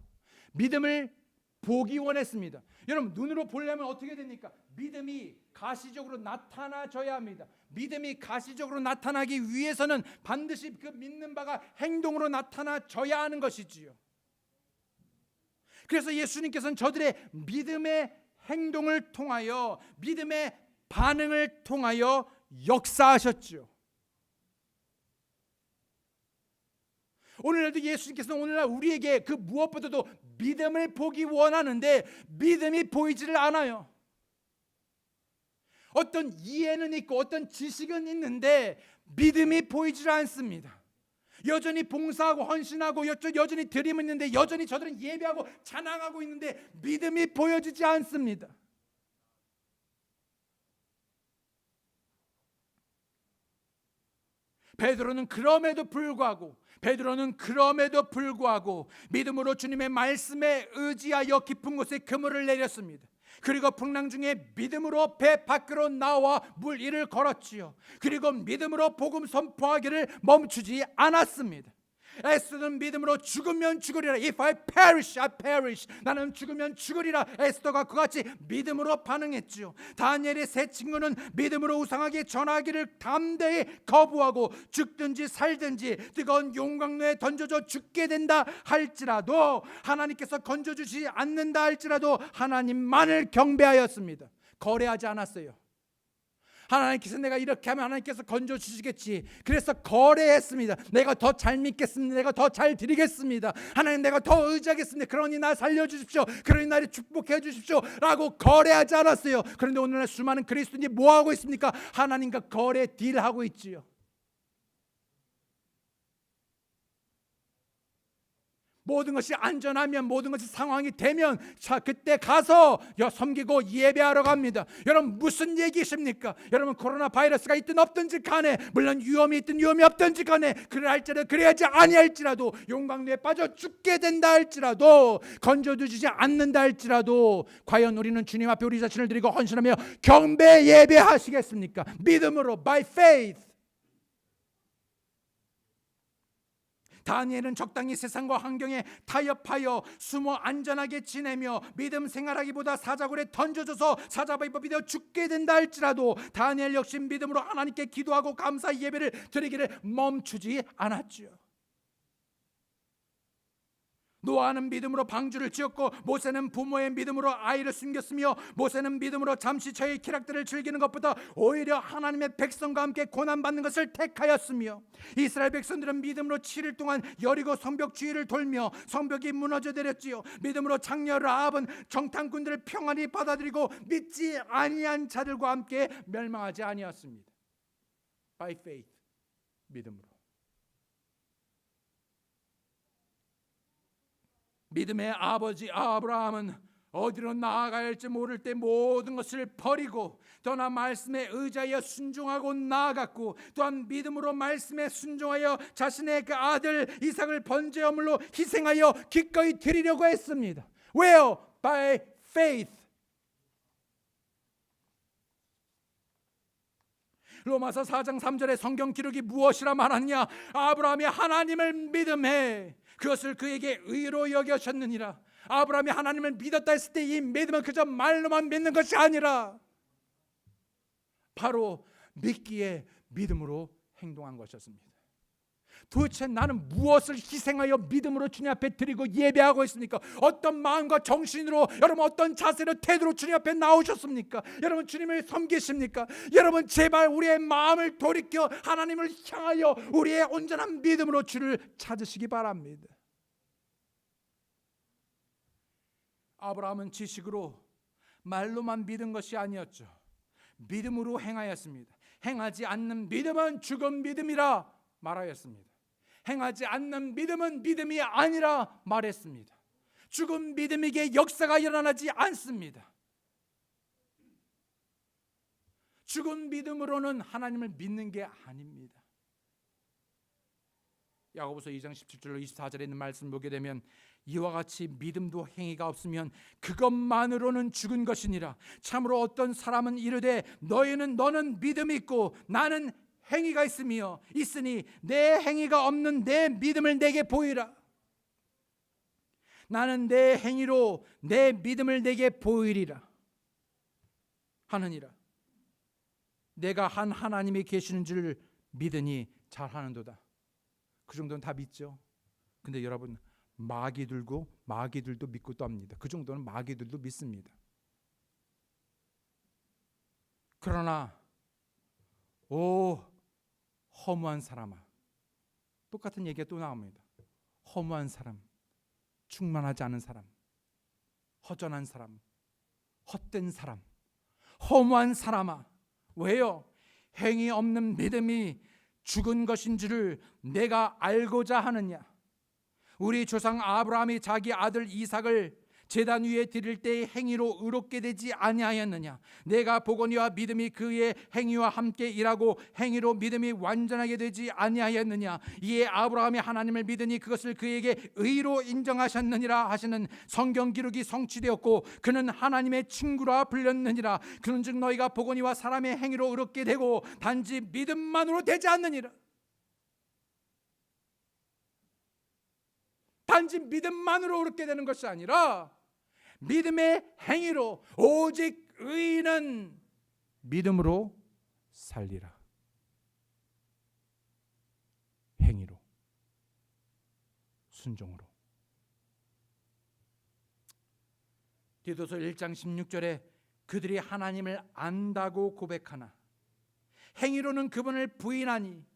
믿음을 보기 원했습니다. 여러분, 눈으로 보려면 어떻게 됩니까? 믿음이 가시적으로 나타나져야 합니다. 믿음이 가시적으로 나타나기 위해서는 반드시 그 믿는 바가 행동으로 나타나져야 하는 것이지요. 그래서 예수님께서는 저들의 믿음의 행동을 통하여, 믿음의 반응을 통하여 역사하셨죠. 오늘날도 예수님께서는 오늘날 우리에게 그 무엇보다도 믿음을 보기 원하는데 믿음이 보이지를 않아요. 어떤 이해는 있고 어떤 지식은 있는데 믿음이 보이질 않습니다. 여전히 봉사하고 헌신하고 여전히 드림은 있는데, 여전히 저들은 예배하고 찬양하고 있는데 믿음이 보여지지 않습니다. 베드로는 그럼에도 불구하고 믿음으로 주님의 말씀에 의지하여 깊은 곳에 그물을 내렸습니다. 그리고 풍랑 중에 믿음으로 배 밖으로 나와 물 위를 걸었지요. 그리고 믿음으로 복음 선포하기를 멈추지 않았습니다. 에스더는 믿음으로 죽으면 죽으리라. If I perish, I perish. 나는 죽으면 죽으리라. 에스더가 그같이 믿음으로 반응했지요. 다니엘의 세 친구는 믿음으로 우상에게 전하기를 담대히 거부하고 죽든지 살든지 뜨거운 용광로에 던져져 죽게 된다 할지라도, 하나님께서 건져주지 않는다 할지라도 하나님만을 경배하였습니다. 거래하지 않았어요. 하나님께서 내가 이렇게 하면 하나님께서 건져주시겠지, 그래서 거래했습니다. 내가 더 잘 믿겠습니다. 내가 더 잘 드리겠습니다. 하나님, 내가 더 의지하겠습니다. 그러니 나 살려주십시오. 그러니 나를 축복해 주십시오 라고 거래하지 않았어요. 그런데 오늘날 수많은 그리스도인이 뭐하고 있습니까? 하나님과 거래 딜하고 있지요. 모든 것이 안전하면, 모든 것이 상황이 되면 그때 가서 섬기고 예배하러 갑니다. 여러분, 무슨 얘기십니까? 여러분, 코로나 바이러스가 있든 없든지 간에, 물론 위험이 있든 위험이 없든지 간에, 그래야지 아니할지라도, 용광로에 빠져 죽게 된다 할지라도, 건져주지 않는다 할지라도, 과연 우리는 주님 앞에 우리 자신을 드리고 헌신하며 경배 예배하시겠습니까? 믿음으로, by faith. 다니엘은 적당히 세상과 환경에 타협하여 숨어 안전하게 지내며 믿음 생활하기보다 사자굴에 던져져서 사자바위 뽑히되어 죽게 된다 할지라도 다니엘 역시 믿음으로 하나님께 기도하고 감사 예배를 드리기를 멈추지 않았지요. 노아는 믿음으로 방주를 지었고, 모세는 부모의 믿음으로 아이를 숨겼으며, 모세는 믿음으로 잠시 저의 쾌락들을 즐기는 것보다 오히려 하나님의 백성과 함께 고난받는 것을 택하였으며, 이스라엘 백성들은 믿음으로 7일 동안 여리고 성벽 주위를 돌며 성벽이 무너져 내렸지요. 믿음으로 장녀 라합은 정탐꾼들을 평안히 받아들이고 믿지 아니한 자들과 함께 멸망하지 아니었습니다. By faith, 믿음으로. 믿음의 아버지 아브라함은 어디로 나아가야 할지 모를 때 모든 것을 버리고 떠나 말씀에 의지하여 순종하고 나아갔고, 또한 믿음으로 말씀에 순종하여 자신의 그 아들 이삭을 번제물로 희생하여 기꺼이 드리려고 했습니다. 왜요? By faith. 로마서 4장 3절의 성경 기록이 무엇이라 말하느냐? 아브라함이 하나님을 믿음해 그것을 그에게 의로 여겨셨느니라. 아브라함이 하나님을 믿었다 했을 때 이 믿음은 그저 말로만 믿는 것이 아니라 바로 믿기에 믿음으로 행동한 것이었습니다. 도대체 나는 무엇을 희생하여 믿음으로 주님 앞에 드리고 예배하고 있습니까? 어떤 마음과 정신으로, 여러분 어떤 자세로 태도로 주님 앞에 나오셨습니까? 여러분 주님을 섬기십니까? 여러분 제발 우리의 마음을 돌이켜 하나님을 향하여 우리의 온전한 믿음으로 주를 찾으시기 바랍니다. 아브라함은 지식으로 말로만 믿은 것이 아니었죠. 믿음으로 행하였습니다. 행하지 않는 믿음은 죽은 믿음이라 말하였습니다. 행하지 않는 믿음은 믿음이 아니라 말했습니다. 죽은 믿음에게 역사가 일어나지 않습니다. 죽은 믿음으로는 하나님을 믿는 게 아닙니다. 야고보서 2장 17절로 24절에 있는 말씀 보게 되면 이와 같이 믿음도 행위가 없으면 그것만으로는 죽은 것이니라. 참으로 어떤 사람은 이르되 너는 믿음이 있고 나는 행위가 있으니 내 행위가 없는 내 믿음을 내게 보이라. 나는 내 행위로 내 믿음을 내게 보이리라 하느니라. 내가 한 하나님이 계시는 줄 믿으니 잘하는도다. 그 정도는 다 믿죠. 근데 여러분, 마귀들도 믿고 떱니다. 그 정도는 마귀들도 믿습니다. 그러나 오 허무한 사람아, 똑같은 얘기가 또 나옵니다. 허무한 사람, 충만하지 않은 사람, 허전한 사람, 헛된 사람, 허무한 사람아, 왜요? 행위 없는 믿음이 죽은 것인 줄을 내가 알고자 하느냐. 우리 조상 아브라함이 자기 아들 이삭을 제단 위에 드릴 때의 행위로 의롭게 되지 아니하였느냐. 내가 보거니와 믿음이 그의 행위와 함께 일하고 행위로 믿음이 완전하게 되지 아니하였느냐. 이에 아브라함이 하나님을 믿으니 그것을 그에게 의로 인정하셨느니라 하시는 성경 기록이 성취되었고 그는 하나님의 친구라 불렸느니라. 그런즉 너희가 보거니와 사람의 행위로 의롭게 되고 단지 믿음만으로 되지 않느니라. 단지 믿음만으로 의롭게 되는 것이 아니라 믿음의 행위로, 오직 의인은 믿음으로 살리라. 행위로, 순종으로. 디도서 1장 16절에 그들이 하나님을 안다고 고백하나 행위로는 그분을 부인하니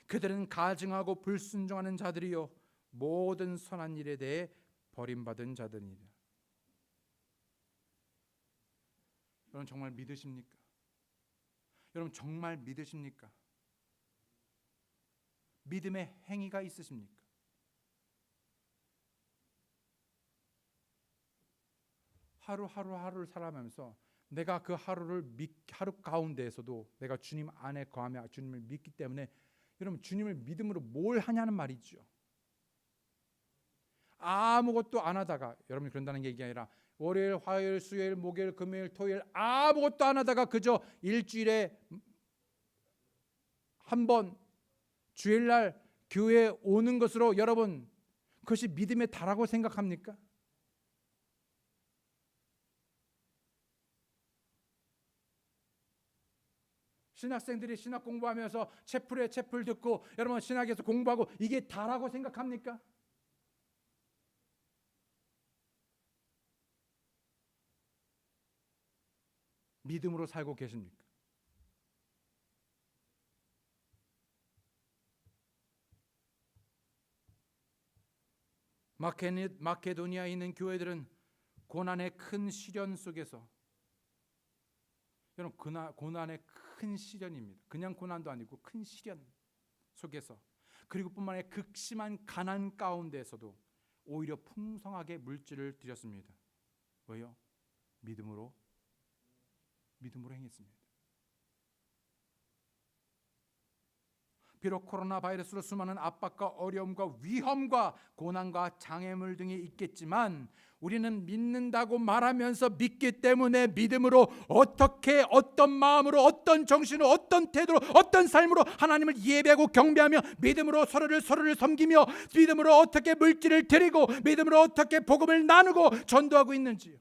그들은 가증하고 불순종하는 자들이요 모든 선한 일에 대해 버림받은 자들이라. 여러분 정말 믿으십니까? 여러분 정말 믿으십니까? 믿음의 행위가 있으십니까? 하루를 살아가면서 내가 그 하루 가운데에서도 내가 주님 안에 거하며 주님을 믿기 때문에 여러분 주님을 믿음으로 뭘 하냐는 말이죠. 아무것도 안 하다가, 여러분이 그런다는 게 아니라 월요일, 화요일, 수요일, 목요일, 금요일, 토요일 아무것도 안 하다가 그저 일주일에 한 번 주일날 교회에 오는 것으로 여러분 그것이 믿음의 다라고 생각합니까? 신학생들이 신학 공부하면서 채플 듣고 여러분 신학에서 공부하고 이게 다라고 생각합니까? 믿음으로 살고 계십니까? 마케도니아에 있는 교회들은 고난의 큰 시련 속에서, 여러분 고난의 큰 시련입니다. 그냥 고난도 아니고 큰 시련 속에서, 그리고 뿐만 아니라 극심한 가난 가운데에서도 오히려 풍성하게 물질을 드렸습니다. 왜요? 믿음으로 행했습니다. 비록 코로나 바이러스로 수많은 압박과 어려움과 위험과 고난과 장애물 등이 있겠지만 우리는 믿는다고 말하면서 믿기 때문에 믿음으로 어떻게, 어떤 마음으로, 어떤 정신으로, 어떤 태도로, 어떤 삶으로 하나님을 예배하고 경배하며 믿음으로 서로를 섬기며 믿음으로 어떻게 물질을 드리고 믿음으로 어떻게 복음을 나누고 전도하고 있는지요.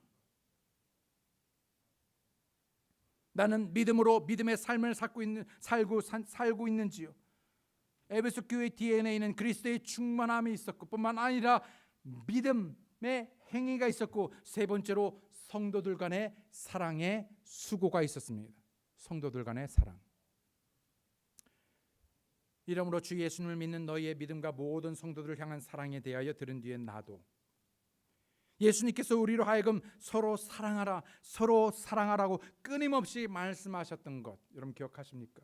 나는 믿음으로 믿음의 삶을 살고 있는지요. 에베소 교회 DNA에는 그리스도의 충만함이 있었고 뿐만 아니라 믿음의 행위가 있었고 세 번째로 성도들 간의 사랑의 수고가 있었습니다. 성도들 간의 사랑. 이러므로 주 예수님을 믿는 너희의 믿음과 모든 성도들을 향한 사랑에 대하여 들은 뒤에 나도 예수님께서 우리로 하여금 서로 사랑하라고 끊임없이 말씀하셨던 것 여러분 기억하십니까?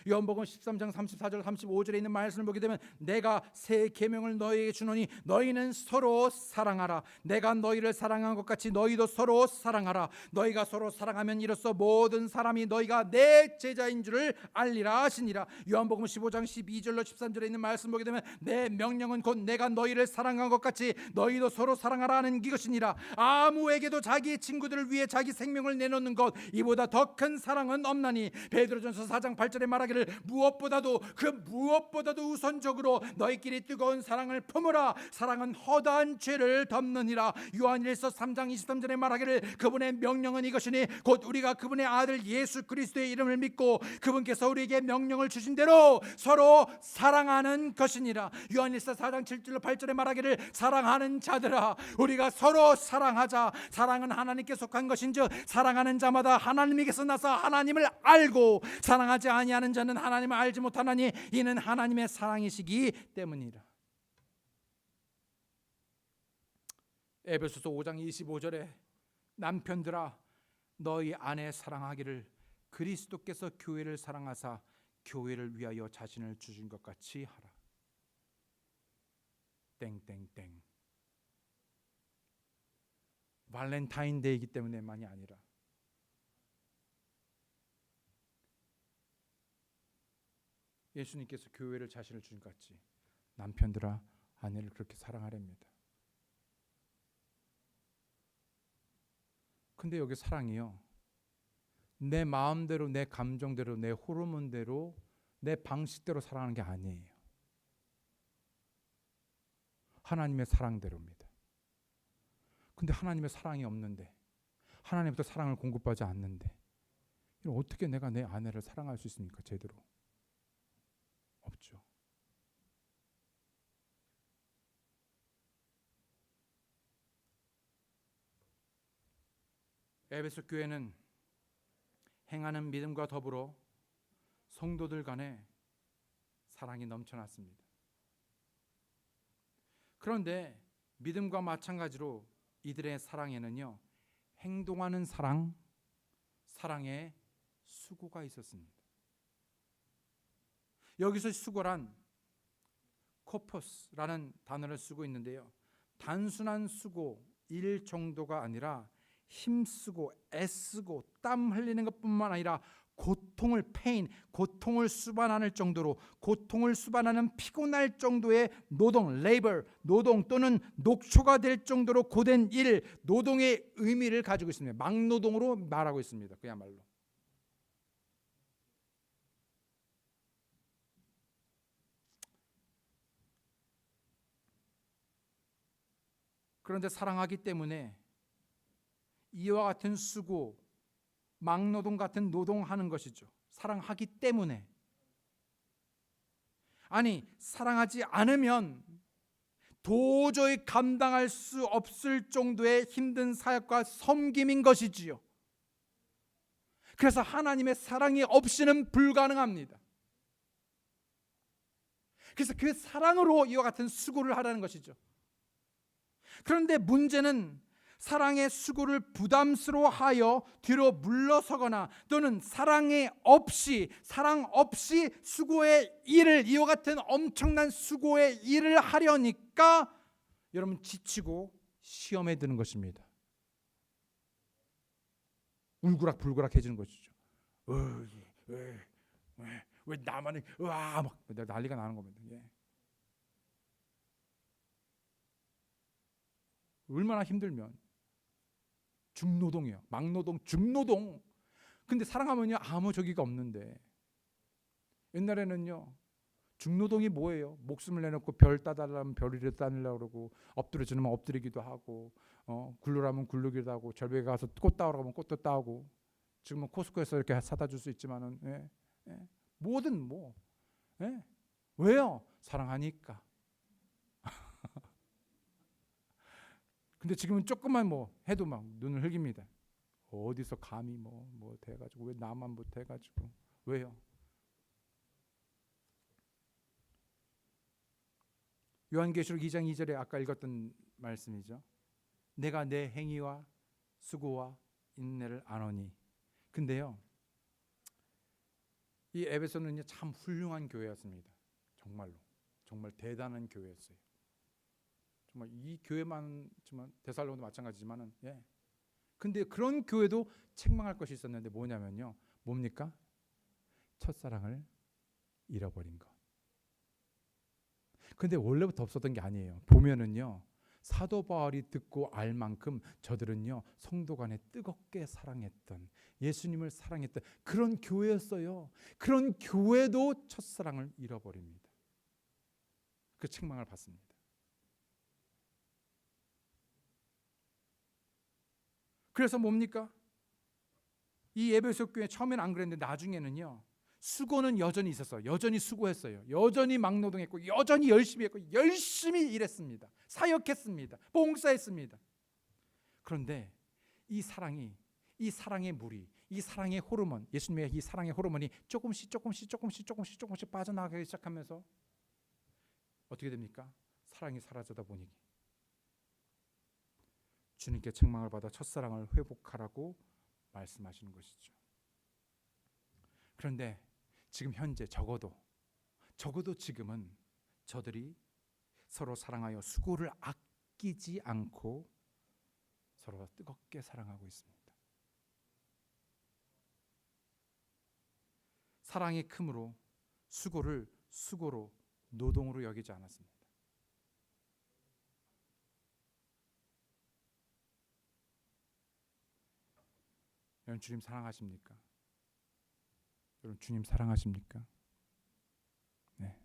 요한복음 13장 34절 35절에 있는 말씀을 보게 되면 내가 새 계명을 너희에게 주노니 너희는 서로 사랑하라. 내가 너희를 사랑한 것 같이 너희도 서로 사랑하라. 너희가 서로 사랑하면 이로써 모든 사람이 너희가 내 제자인 줄을 알리라 하시니라. 요한복음 15장 12절로 13절에 있는 말씀 보게 되면 내 명령은 곧 내가 너희를 사랑한 것 같이 너희도 서로 사랑하라 하는 이것이니라. 아무에게도 자기의 친구들을 위해 자기 생명을 내놓는 것 이보다 더 큰 사랑은 없나니. 베드로전서 4장 8절에 말하기를 무엇보다도 우선적으로 너희끼리 뜨거운 사랑을 품으라. 사랑은 허다한 죄를 덮느니라. 요한일서 3장 23절에 말하기를 그분의 명령은 이것이니 곧 우리가 그분의 아들 예수 그리스도의 이름을 믿고 그분께서 우리에게 명령을 주신 대로 서로 사랑하는 것이니라. 요한일서 4장 7절로 8절에 말하기를 사랑하는 자들아 우리가 서로 사랑하자. 사랑은 하나님께 속한 것인즉 사랑하는 자마다 하나님에게서 나서 하나님을 알고 사랑하지 아니하는 자는 하나님을 알지 못하나니 이는 하나님의 사랑이시기 때문이라. 에베소서 5장 25절에 남편들아 너희 아내 사랑하기를 그리스도께서 교회를 사랑하사 교회를 위하여 자신을 주신 것 같이 하라. 땡땡땡. 발렌타인데이이기 때문에만이 아니라 예수님께서 교회를 자신을 주신 것 같이 남편들아 아내를 그렇게 사랑하랍니다. 근데 여기 사랑이요 내 마음대로 내 감정대로 내 호르몬대로 내 방식대로 사랑하는 게 아니에요. 하나님의 사랑대로입니다. 근데 하나님의 사랑이 없는데 하나님부터 사랑을 공급하지 않는데 어떻게 내가 내 아내를 사랑할 수 있습니까? 제대로 없죠. 에베소 교회는 행하는 믿음과 더불어 성도들 간에 사랑이 넘쳐났습니다. 그런데 믿음과 마찬가지로 이들의 사랑에는요 행동하는 사랑, 사랑의 수고가 있었습니다. 여기서 수고란 코퍼스라는 단어를 쓰고 있는데요 단순한 수고, 일 정도가 아니라 힘쓰고 애쓰고 땀 흘리는 것뿐만 아니라 고통을 고통을 수반하는 정도로 고통을 수반하는 피곤할 정도의 노동, 노동 또는 녹초가 될 정도로 고된 일, 노동의 의미를 가지고 있습니다. 막노동으로 말하고 있습니다. 그야말로. 그런데 사랑하기 때문에 이와 같은 수고, 막노동 같은 노동하는 것이죠. 사랑하기 때문에. 아니, 사랑하지 않으면 도저히 감당할 수 없을 정도의 힘든 사역과 섬김인 것이지요. 그래서 하나님의 사랑이 없이는 불가능합니다. 그래서 그 사랑으로 이와 같은 수고를 하라는 것이죠. 그런데 문제는 사랑의 수고를 부담스러워하여 뒤로 물러서거나 또는 사랑 없이 수고의 일을 이와 같은 엄청난 수고의 일을 하려니까 여러분 지치고 시험에 드는 것입니다. 울그락불그락해지는 것이죠. 왜 나만은 막 난리가 나는 겁니다. 예. 얼마나 힘들면 중노동이요. 막노동, 중노동. 근데 사랑하면요 아무 저기가 없는데 옛날에는요 중노동이 뭐예요? 목숨을 내놓고 별 따달라면 별을 따달라고 그러고 엎드려 주면 엎드리기도 하고 굴르라면 굴르기도 하고 절벽에 가서 꽃 따오라고 하면 꽃도 따오고 지금은 코스코에서 이렇게 사다 줄 수 있지만은 뭐든 왜요? 사랑하니까. 근데 지금은 조금만 해도 막 눈을 흘깁니다. 어디서 감히 뭐 돼가지고 왜 나만 못해가지고 왜요? 요한계시록 2장 2절에 아까 읽었던 말씀이죠. 내가 내 행위와 수고와 인내를 아노니. 근데요 이 에베소는 참 훌륭한 교회였습니다. 정말로 정말 대단한 교회였어요. 정말 이 교회만 정말 데살로니가도 마찬가지지만은 근데 그런 교회도 책망할 것이 있었는데 뭐냐면요. 뭡니까? 첫사랑을 잃어버린 것. 근데 원래부터 없었던 게 아니에요. 보면은요. 사도 바울이 듣고 알 만큼 저들은요. 성도 간에 뜨겁게 사랑했던, 예수님을 사랑했던 그런 교회였어요. 그런 교회도 첫사랑을 잃어버립니다. 그 책망을 받습니다. 그래서 뭡니까? 이 에베소 교회 처음에는 안 그랬는데 나중에는요. 수고는 여전히 있었어요. 여전히 수고했어요. 여전히 막노동했고 여전히 열심히 했고 열심히 일했습니다. 사역했습니다. 봉사했습니다. 그런데 이 사랑이, 이 사랑의 물이, 이 사랑의 호르몬, 예수님의 이 사랑의 호르몬이 조금씩 빠져나가기 시작하면서 어떻게 됩니까? 사랑이 사라지다 보니 주님께 책망을 받아 첫사랑을 회복하라고 말씀하시는 것이죠. 그런데 지금 현재 적어도 지금은 저들이 서로 사랑하여 수고를 아끼지 않고 서로 뜨겁게 사랑하고 있습니다. 사랑의 크므로 수고를 수고로 노동으로 여기지 않았습니다. 여러분 주님 사랑하십니까? 여러분 주님 사랑하십니까? 네,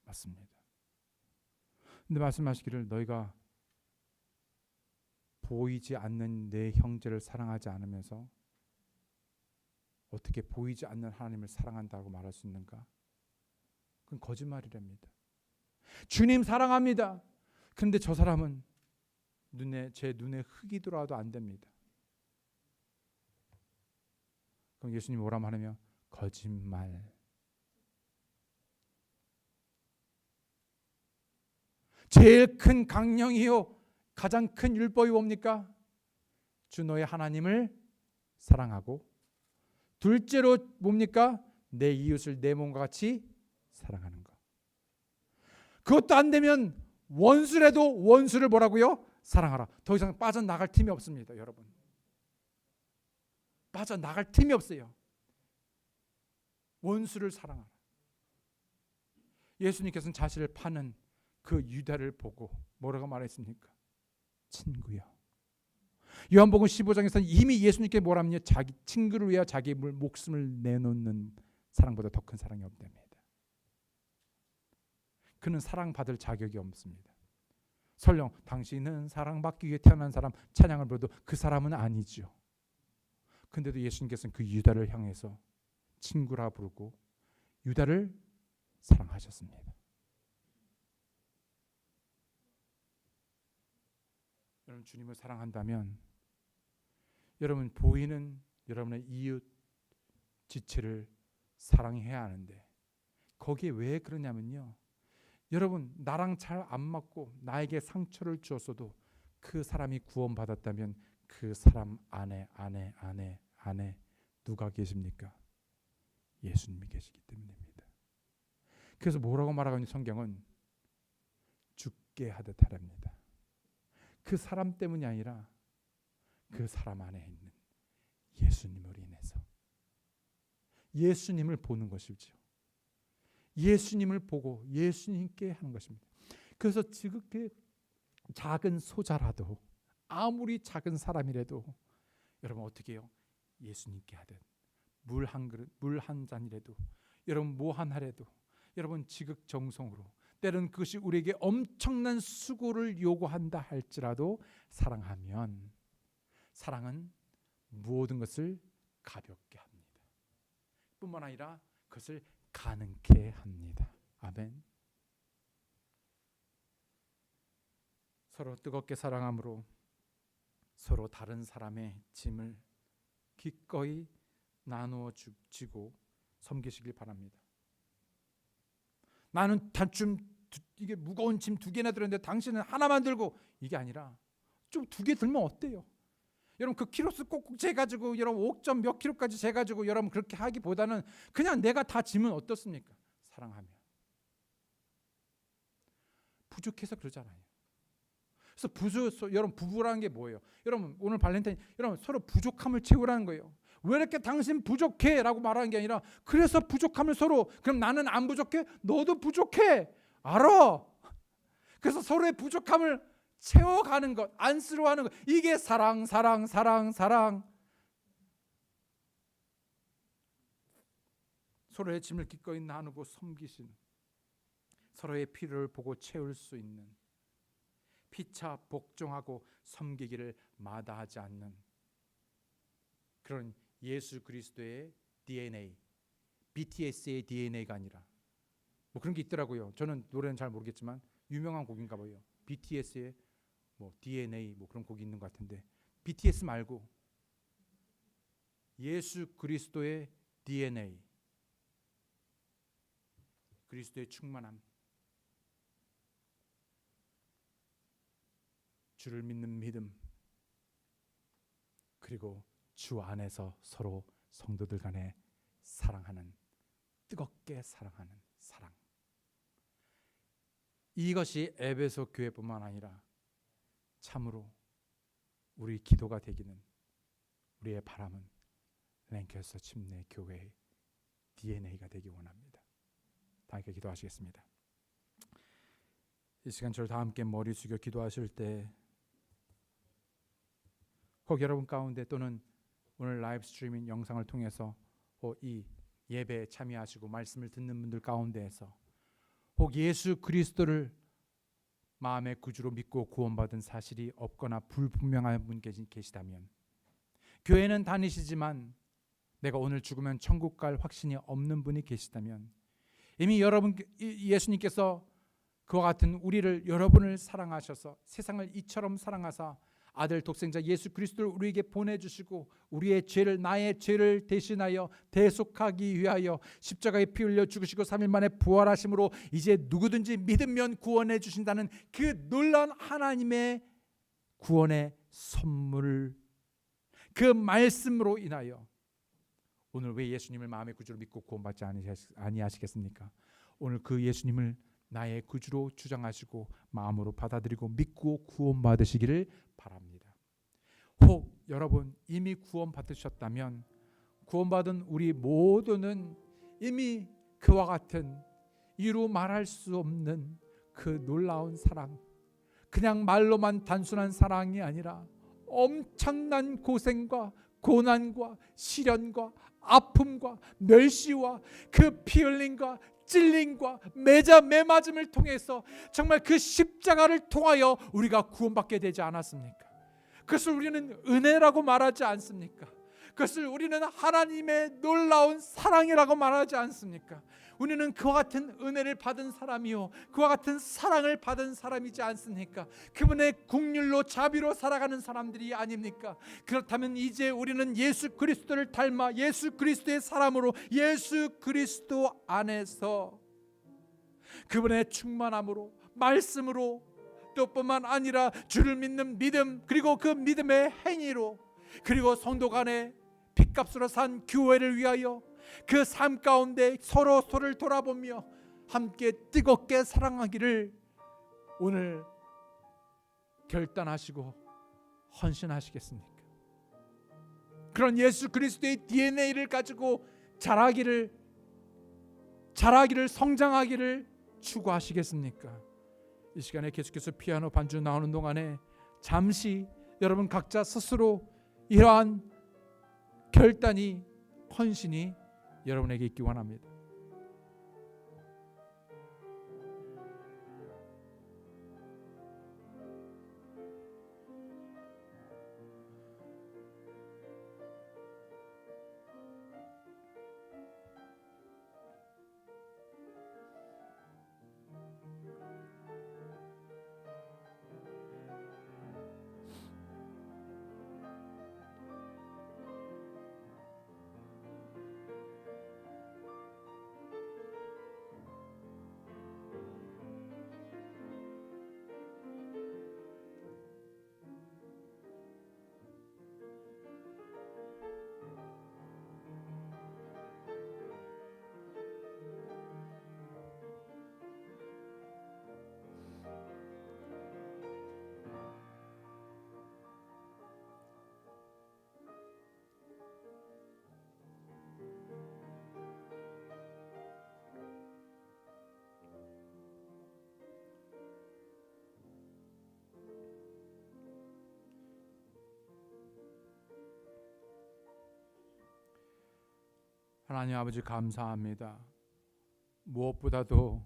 맞습니다. 근데 말씀하시기를 너희가 보이지 않는 내 형제를 사랑하지 않으면서 어떻게 보이지 않는 하나님을 사랑한다고 말할 수 있는가? 그건 거짓말이랍니다. 주님 사랑합니다. 그런데 저 사람은 제 눈에 흙이 들어와도 안 됩니다. 그럼 예수님이 뭐라 말하며 거짓말. 제일 큰 강령이요 가장 큰 율법이 뭡니까? 주 너의 하나님을 사랑하고 둘째로 뭡니까? 내 이웃을 내 몸과 같이 사랑하는 것. 그것도 안 되면 원수라도 원수를 뭐라고요? 사랑하라. 더 이상 빠져나갈 틈이 없습니다. 여러분. 빠져나갈 틈이 없어요. 원수를 사랑하라. 예수님께서는 자신을 파는 그 유다를 보고 뭐라고 말했습니까? 친구요. 요한복음 15장에서는 이미 예수님께 뭐라 하면요? 자기 친구를 위하여 자기 목숨을 내놓는 사랑보다 더 큰 사랑이 없답니다. 그는 사랑받을 자격이 없습니다. 설령 당신은 사랑받기 위해 태어난 사람 찬양을 불러도 그 사람은 아니죠. 근데도 예수님께서는 그 유다를 향해서 친구라 부르고 유다를 사랑하셨습니다. 여러분 주님을 사랑한다면 여러분 보이는 여러분의 이웃 지체를 사랑해야 하는데 거기에 왜 그러냐면요. 여러분 나랑 잘 안 맞고 나에게 상처를 주었어도 그 사람이 구원받았다면 그 사람 안에 누가 계십니까? 예수님이 계시기 때문입니다. 그래서 뭐라고 말하고 있는 성경은 죽게 하듯 하랍니다. 그 사람 때문이 아니라 그 사람 안에 있는 예수님으로 인해서 예수님을 보는 것이죠. 예수님을 보고 예수님께 하는 것입니다. 그래서 지극히 작은 소자라도 아무리 작은 사람이라도 여러분 어떻게 해요? 예수님께 하듯 물 한 그릇, 물 한 잔이라도 여러분 뭐 하나라도 여러분 지극정성으로 때로는 그것이 우리에게 엄청난 수고를 요구한다 할지라도 사랑하면 사랑은 모든 것을 가볍게 합니다. 뿐만 아니라 그것을 가능케 합니다. 아멘. 서로 뜨겁게 사랑함으로 서로 다른 사람의 짐을 기꺼이 나누어 주고 섬기시길 바랍니다. 나는 단숨 이게 무거운 짐 2개나 들었는데 당신은 하나만 들고 이게 아니라 좀 2개 들면 어때요? 여러분 그 키로수 꼭꼭 재가지고 여러분 5점 몇 킬로까지 재가지고 여러분 그렇게 하기보다는 그냥 내가 다 지면 어떻습니까? 사랑하며. 부족해서 그러잖아요. 그래서 여러분 부부라는 게 뭐예요? 여러분 오늘 발렌타인 여러분 서로 부족함을 채우라는 거예요. 왜 이렇게 당신 부족해? 라고 말하는 게 아니라 그래서 부족함을 서로 그럼 나는 안 부족해? 너도 부족해. 알아. 그래서 서로의 부족함을 채워가는 것, 안쓰러워하는 것, 이게 사랑. 서로의 짐을 기꺼이 나누고 섬기시는, 서로의 필요를 보고 채울 수 있는, 피차 복종하고 섬기기를 마다하지 않는 그런 예수 그리스도의 DNA, BTS의 DNA가 아니라 뭐 그런 게 있더라고요. 저는 노래는 잘 모르겠지만 유명한 곡인가 봐요. BTS의 뭐 DNA 뭐 그런 곡이 있는 것 같은데 BTS 말고 예수 그리스도의 DNA, 그리스도의 충만함, 주를 믿는 믿음, 그리고 주 안에서 서로 성도들 간에 사랑하는, 뜨겁게 사랑하는 사랑. 이것이 에베소 교회뿐만 아니라 참으로 우리 기도가 되기는, 우리의 바람은 랭캐스터 침례 교회의 DNA가 되기 원합니다. 다 함께 기도하시겠습니다. 이 시간 저를 다 함께 머리 숙여 기도하실 때 혹 여러분 가운데 또는 오늘 라이브 스트리밍 영상을 통해서 이 예배에 참여하시고 말씀을 듣는 분들 가운데에서 혹 예수 그리스도를 마음의 구주로 믿고 구원받은 사실이 없거나 불분명한 분 계시다면, 교회는 다니시지만 내가 오늘 죽으면 천국 갈 확신이 없는 분이 계시다면, 이미 여러분 예수님께서 그와 같은 우리를, 여러분을 사랑하셔서 세상을 이처럼 사랑하사 아들 독생자 예수 그리스도를 우리에게 보내주시고 우리의 죄를, 나의 죄를 대신하여 대속하기 위하여 십자가에 피 흘려 죽으시고 3일 만에 부활하심으로 이제 누구든지 믿으면 구원해 주신다는 그 놀라운 하나님의 구원의 선물, 그 말씀으로 인하여 오늘 왜 예수님을 마음의 구주로 믿고 구원받지 아니하시겠습니까? 오늘 그 예수님을 나의 구주로 주장하시고 마음으로 받아들이고 믿고 구원받으시기를 바랍니다. 혹 여러분 이미 구원받으셨다면 구원받은 우리 모두는 이미 그와 같은 이루 말할 수 없는 그 놀라운 사랑, 그냥 말로만 단순한 사랑이 아니라 엄청난 고생과 고난과 시련과 아픔과 멸시와 그 피 흘림과 찔림과 매맞음을 통해서 정말 그 십자가를 통하여 우리가 구원받게 되지 않았습니까? 그것을 우리는 은혜라고 말하지 않습니까? 그것을 우리는 하나님의 놀라운 사랑이라고 말하지 않습니까? 우리는 그와 같은 은혜를 받은 사람이요, 그와 같은 사랑을 받은 사람이지 않습니까? 그분의 긍휼로 자비로 살아가는 사람들이 아닙니까? 그렇다면 이제 우리는 예수 그리스도를 닮아 예수 그리스도의 사람으로 예수 그리스도 안에서 그분의 충만함으로 말씀으로 또 뿐만 아니라 주를 믿는 믿음, 그리고 그 믿음의 행위로, 그리고 성도 간에 핏값으로 산 교회를 위하여 그 삶 가운데 서로를 돌아보며 함께 뜨겁게 사랑하기를 오늘 결단하시고 헌신하시겠습니까? 그런 예수 그리스도의 DNA를 가지고 자라기를 성장하기를 추구하시겠습니까? 이 시간에 계속해서 피아노 반주 나오는 동안에 잠시 여러분 각자 스스로 이러한 결단이, 헌신이 여러분에게 있기 원합니다. 하나님 아버지 감사합니다. 무엇보다도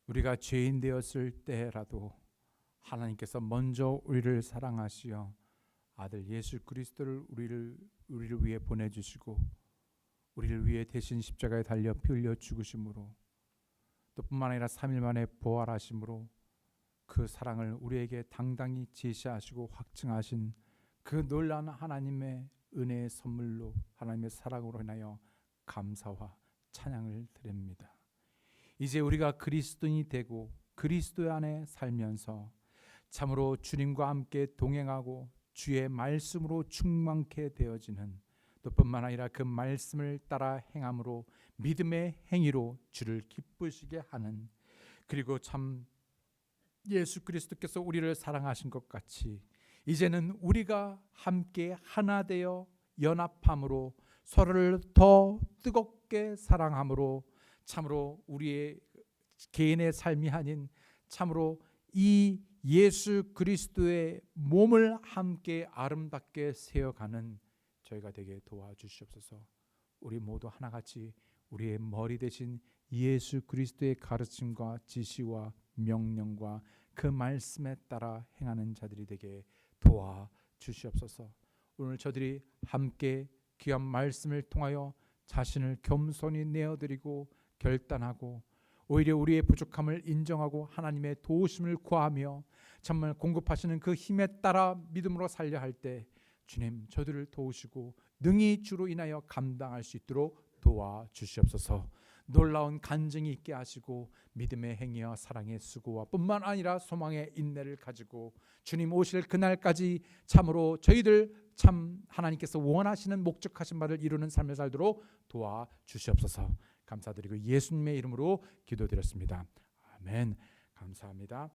우리가 죄인 되었을 때라도 하나님께서 먼저 우리를 사랑하시어 아들 예수 그리스도를 우리를 위해 보내주시고 우리를 위해 대신 십자가에 달려 피 흘려 죽으심으로 또 뿐만 아니라 3일 만에 부활하심으로 그 사랑을 우리에게 당당히 제시하시고 확증하신 그 놀라운 하나님의 은혜의 선물로 하나님의 사랑으로 인하여 감사와 찬양을 드립니다. 이제 우리가 그리스도인이 되고 그리스도 안에 살면서 참으로 주님과 함께 동행하고 주의 말씀으로 충만케 되어지는 또 뿐만 아니라 그 말씀을 따라 행함으로 믿음의 행위로 주를 기쁘시게 하는 그리고 참 예수 그리스도께서 우리를 사랑하신 것 같이 이제는 우리가 함께 하나 되어 연합함으로 서로를 더 뜨겁게 사랑함으로 참으로 우리의 개인의 삶이 아닌 참으로 이 예수 그리스도의 몸을 함께 아름답게 세워가는 저희가 되게 도와주시옵소서. 우리 모두 하나같이 우리의 머리 대신 예수 그리스도의 가르침과 지시와 명령과 그 말씀에 따라 행하는 자들이 되게 도와주시옵소서. 오늘 저들이 함께 귀한 말씀을 통하여 자신을 겸손히 내어드리고 결단하고 오히려 우리의 부족함을 인정하고 하나님의 도우심을 구하며 정말 공급하시는 그 힘에 따라 믿음으로 살려 할 때 주님 저들을 도우시고 능히 주로 인하여 감당할 수 있도록 도와주시옵소서. 놀라운 간증이 있게 하시고 믿음의 행위와 사랑의 수고와 뿐만 아니라 소망의 인내를 가지고 주님 오실 그날까지 참으로 저희들 참 하나님께서 원하시는 목적하신 바를 이루는 삶을 살도록 도와주시옵소서. 감사드리고 예수님의 이름으로 기도드렸습니다. 아멘. 감사합니다.